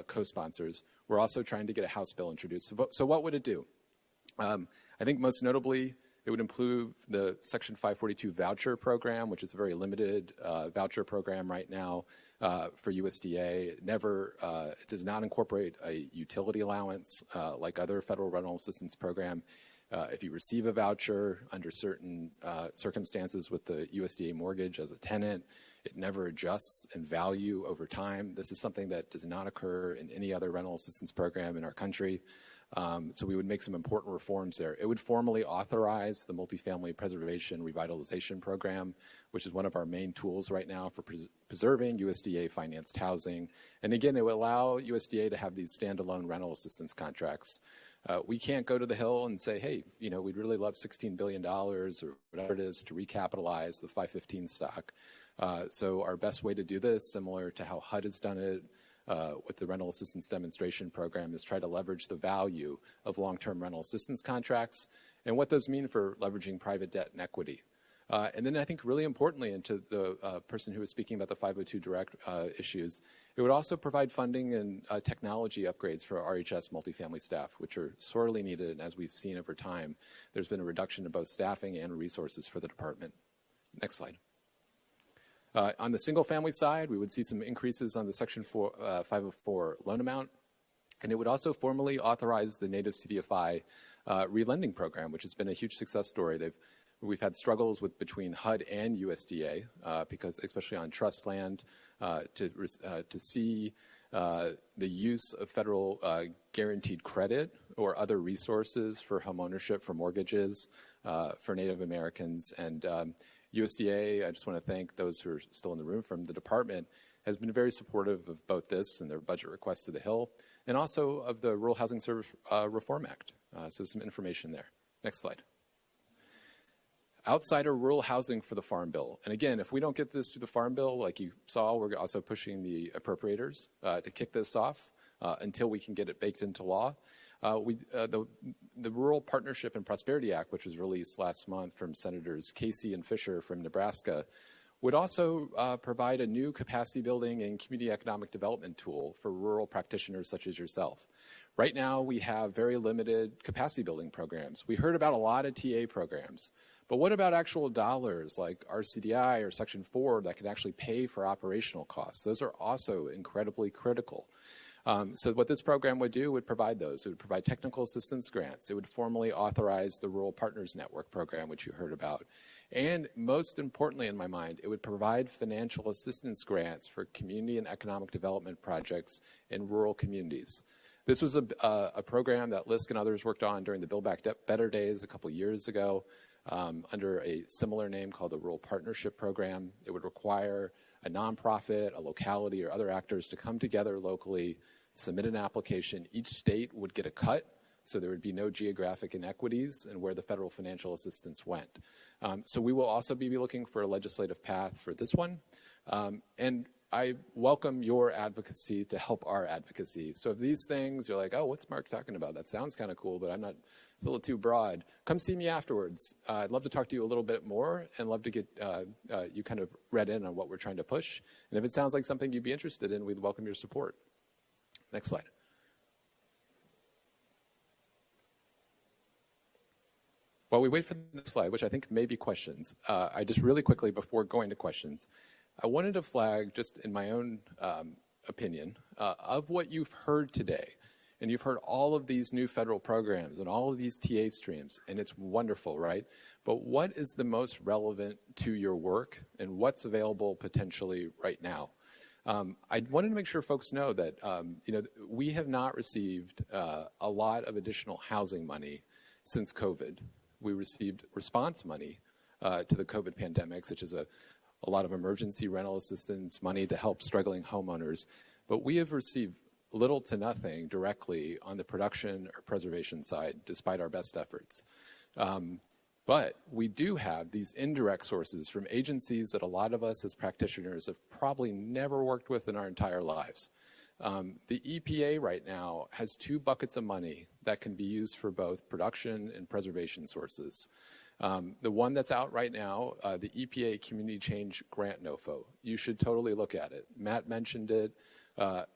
co-sponsors. We're also trying to get a House bill introduced. So what would it do? I think most notably, it would include the Section 542 voucher program, which is a very limited voucher program right now for USDA. It does not incorporate a utility allowance like other federal rental assistance program. If you receive a voucher under certain circumstances with the USDA mortgage as a tenant, it never adjusts in value over time. This is something that does not occur in any other rental assistance program in our country. So we would make some important reforms there. It would formally authorize the Multifamily Preservation Revitalization Program, which is one of our main tools right now for preserving USDA-financed housing. And again, it would allow USDA to have these standalone rental assistance contracts. We can't go to the Hill and say, hey, we'd really love $16 billion or whatever it is to recapitalize the 515 stock. So our best way to do this, similar to how HUD has done it with the Rental Assistance Demonstration Program, is try to leverage the value of long-term rental assistance contracts and what those mean for leveraging private debt and equity. And then I think really importantly, and to the person who was speaking about the 502 direct issues, it would also provide funding and technology upgrades for RHS multifamily staff, which are sorely needed. And as we've seen over time, there's been a reduction in both staffing and resources for the department. Next slide. On the single family side, we would see some increases on the Section 504 loan amount. And it would also formally authorize the native CDFI relending program, which has been a huge success story. We've had struggles between HUD and USDA because, especially on trust land, to see the use of federal guaranteed credit or other resources for home ownership, for mortgages, for Native Americans. And USDA, I just want to thank those who are still in the room from the department, has been very supportive of both this and their budget requests to the Hill, and also of the Rural Housing Service Reform Act. So some information there. Next slide. Outside of rural housing for the Farm Bill. And again, if we don't get this through the Farm Bill, like you saw, we're also pushing the appropriators to kick this off until we can get it baked into law. The Rural Partnership and Prosperity Act, which was released last month from Senators Casey and Fisher from Nebraska, would also provide a new capacity building and community economic development tool for rural practitioners such as yourself. Right now, we have very limited capacity building programs. We heard about a lot of TA programs, but what about actual dollars like RCDI or Section 4 that can actually pay for operational costs? Those are also incredibly critical. So what this program would do would provide those. It would provide technical assistance grants. It would formally authorize the Rural Partners Network program, which you heard about. And most importantly in my mind, it would provide financial assistance grants for community and economic development projects in rural communities. This was a program that LISC and others worked on during the Build Back Better days a couple years ago under a similar name called the Rural Partnership Program. It would require a nonprofit, a locality, or other actors to come together locally, submit an application. Each state would get a cut, so there would be no geographic inequities in where the federal financial assistance went. So we will also be looking for a legislative path for this one. And I welcome your advocacy to help our advocacy. So if these things, you're like, oh, what's Mark talking about? That sounds kind of cool, but I'm not, it's a little too broad. Come see me afterwards. I'd love to talk to you a little bit more and love to get you kind of read in on what we're trying to push. And if it sounds like something you'd be interested in, we'd welcome your support. Next slide. While we wait for the next slide, which I think may be questions, I just really quickly, before going to questions, I wanted to flag just in my own opinion, of what you've heard today, and you've heard all of these new federal programs and all of these TA streams, and it's wonderful, right? But what is the most relevant to your work, and what's available potentially right now? I wanted to make sure folks know that we have not received a lot of additional housing money since COVID. We received response money to the COVID pandemic, such as a lot of emergency rental assistance, money to help struggling homeowners, but we have received little to nothing directly on the production or preservation side, despite our best efforts. But we do have these indirect sources from agencies that a lot of us as practitioners have probably never worked with in our entire lives. The EPA right now has 2 buckets of money that can be used for both production and preservation sources. The one that's out right now, the EPA Community Change Grant NOFO, you should totally look at it. Matt mentioned it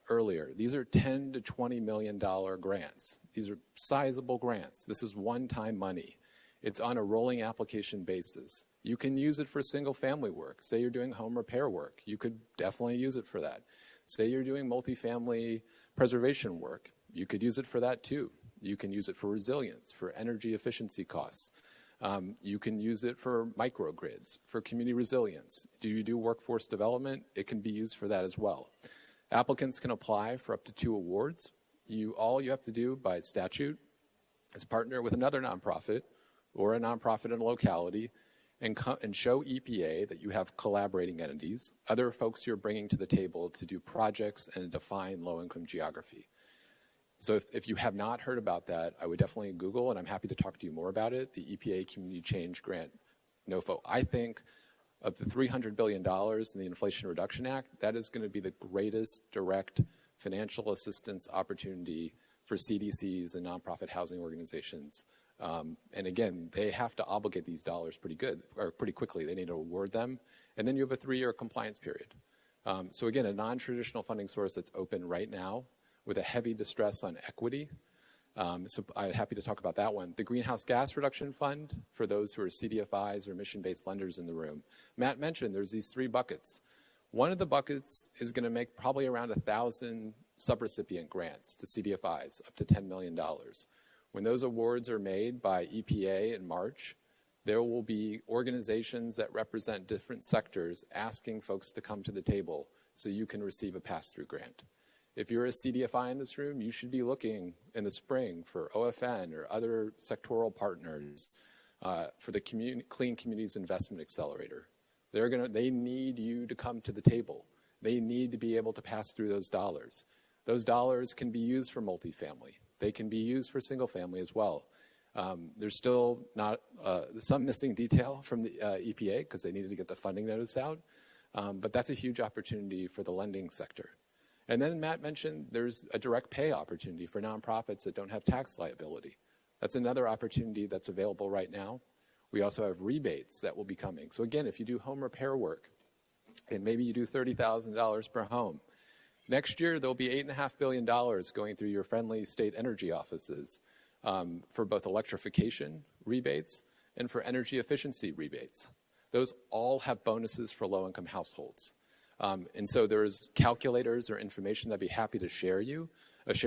earlier. These are $10 to $20 million grants. These are sizable grants. This is one-time money. It's on a rolling application basis. You can use it for single family work. Say you're doing home repair work. You could definitely use it for that. Say you're doing multifamily preservation work. You could use it for that too. You can use it for resilience, for energy efficiency costs. You can use it for microgrids, for community resilience. Do you do workforce development? It can be used for that as well. Applicants can apply for up to 2 awards. All you have to do by statute is partner with another nonprofit or a nonprofit in a locality and show EPA that you have collaborating entities, other folks you're bringing to the table to do projects and define low-income geography. So if you have not heard about that, I would definitely Google, and I'm happy to talk to you more about it, the EPA Community Change Grant NOFO. I think of the $300 billion in the Inflation Reduction Act, that is going to be the greatest direct financial assistance opportunity for CDCs and nonprofit housing organizations. And again, they have to obligate these dollars pretty quickly. They need to award them. And then you have a 3-year compliance period. So again, a non-traditional funding source that's open right now with a heavy distress on equity. So I'm happy to talk about that one. The Greenhouse Gas Reduction Fund, for those who are CDFIs or mission-based lenders in the room. Matt mentioned there's these 3 buckets. One of the buckets is going to make probably around 1,000 subrecipient grants to CDFIs, up to $10 million. When those awards are made by EPA in March, there will be organizations that represent different sectors asking folks to come to the table so you can receive a pass-through grant. If you're a CDFI in this room, you should be looking in the spring for OFN or other sectoral partners for the Clean Communities Investment Accelerator. They need you to come to the table. They need to be able to pass through those dollars. Those dollars can be used for multifamily. They can be used for single family as well. There's still not some missing detail from the EPA because they needed to get the funding notice out. But that's a huge opportunity for the lending sector. And then Matt mentioned there's a direct pay opportunity for nonprofits that don't have tax liability. That's another opportunity that's available right now. We also have rebates that will be coming. So again, if you do home repair work, and maybe you do $30,000 per home, next year there'll be $8.5 billion going through your friendly state energy offices for both electrification rebates and for energy efficiency rebates. Those all have bonuses for low-income households. And so there's calculators or information that I'd be happy to share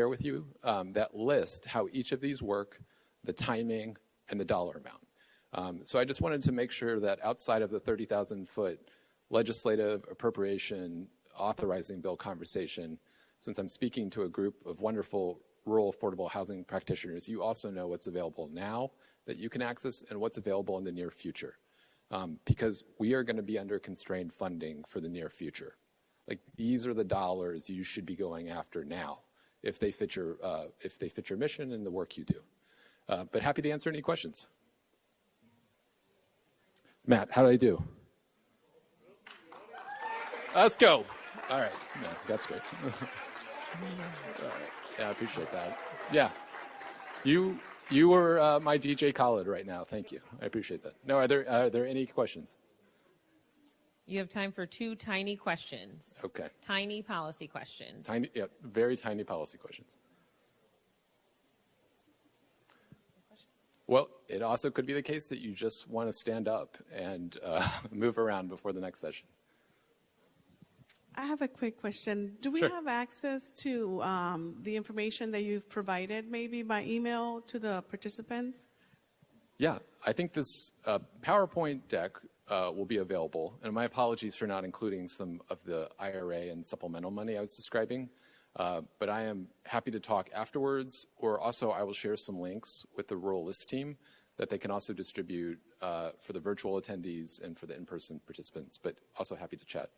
with you that list how each of these work, the timing, and the dollar amount. So I just wanted to make sure that outside of the 30,000-foot legislative appropriation authorizing bill conversation, since I'm speaking to a group of wonderful rural affordable housing practitioners, you also know what's available now that you can access and what's available in the near future. Because we are going to be under constrained funding for the near future. Like, these are the dollars you should be going after now if they fit your mission and the work you do. But happy to answer any questions. Matt, how did I do? Let's go. All right. No, that's great. All right. Yeah, I appreciate that. Yeah. You were my DJ Khaled right now. Thank you. I appreciate that. No, are there any questions? You have time for 2 tiny questions. Okay. Tiny policy questions. Tiny, yeah, very tiny policy questions. Well, it also could be the case that you just want to stand up and move around before the next session. I have a quick question. Do we Sure. have access to the information that you've provided, maybe by email, to the participants? Yeah, I think this PowerPoint deck will be available. And my apologies for not including some of the IRA and supplemental money I was describing. But I am happy to talk afterwards, or also I will share some links with the rural LISC team that they can also distribute for the virtual attendees and for the in-person participants, but also happy to chat.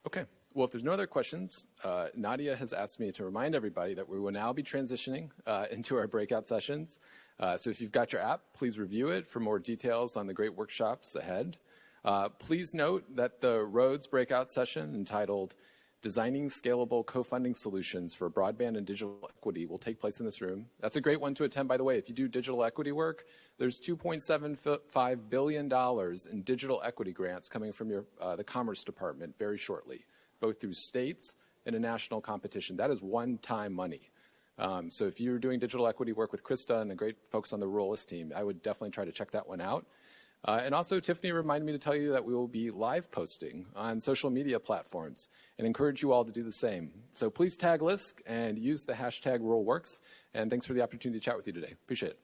Okay, well, if there's no other questions, Nadia has asked me to remind everybody that we will now be transitioning into our breakout sessions. So if you've got your app, please review it for more details on the great workshops ahead. Please note that the Rhodes breakout session entitled Designing Scalable Co-Funding Solutions for Broadband and Digital Equity will take place in this room. That's a great one to attend, by the way. If you do digital equity work, there's $2.75 billion in digital equity grants coming from the Commerce Department very shortly, both through states and a national competition. That is one-time money. So if you're doing digital equity work with Krista and the great folks on the rural LISC team, I would definitely try to check that one out. And also, Tiffany reminded me to tell you that we will be live posting on social media platforms and encourage you all to do the same. So please tag LISC and use the hashtag RuralWorks. And thanks for the opportunity to chat with you today. Appreciate it.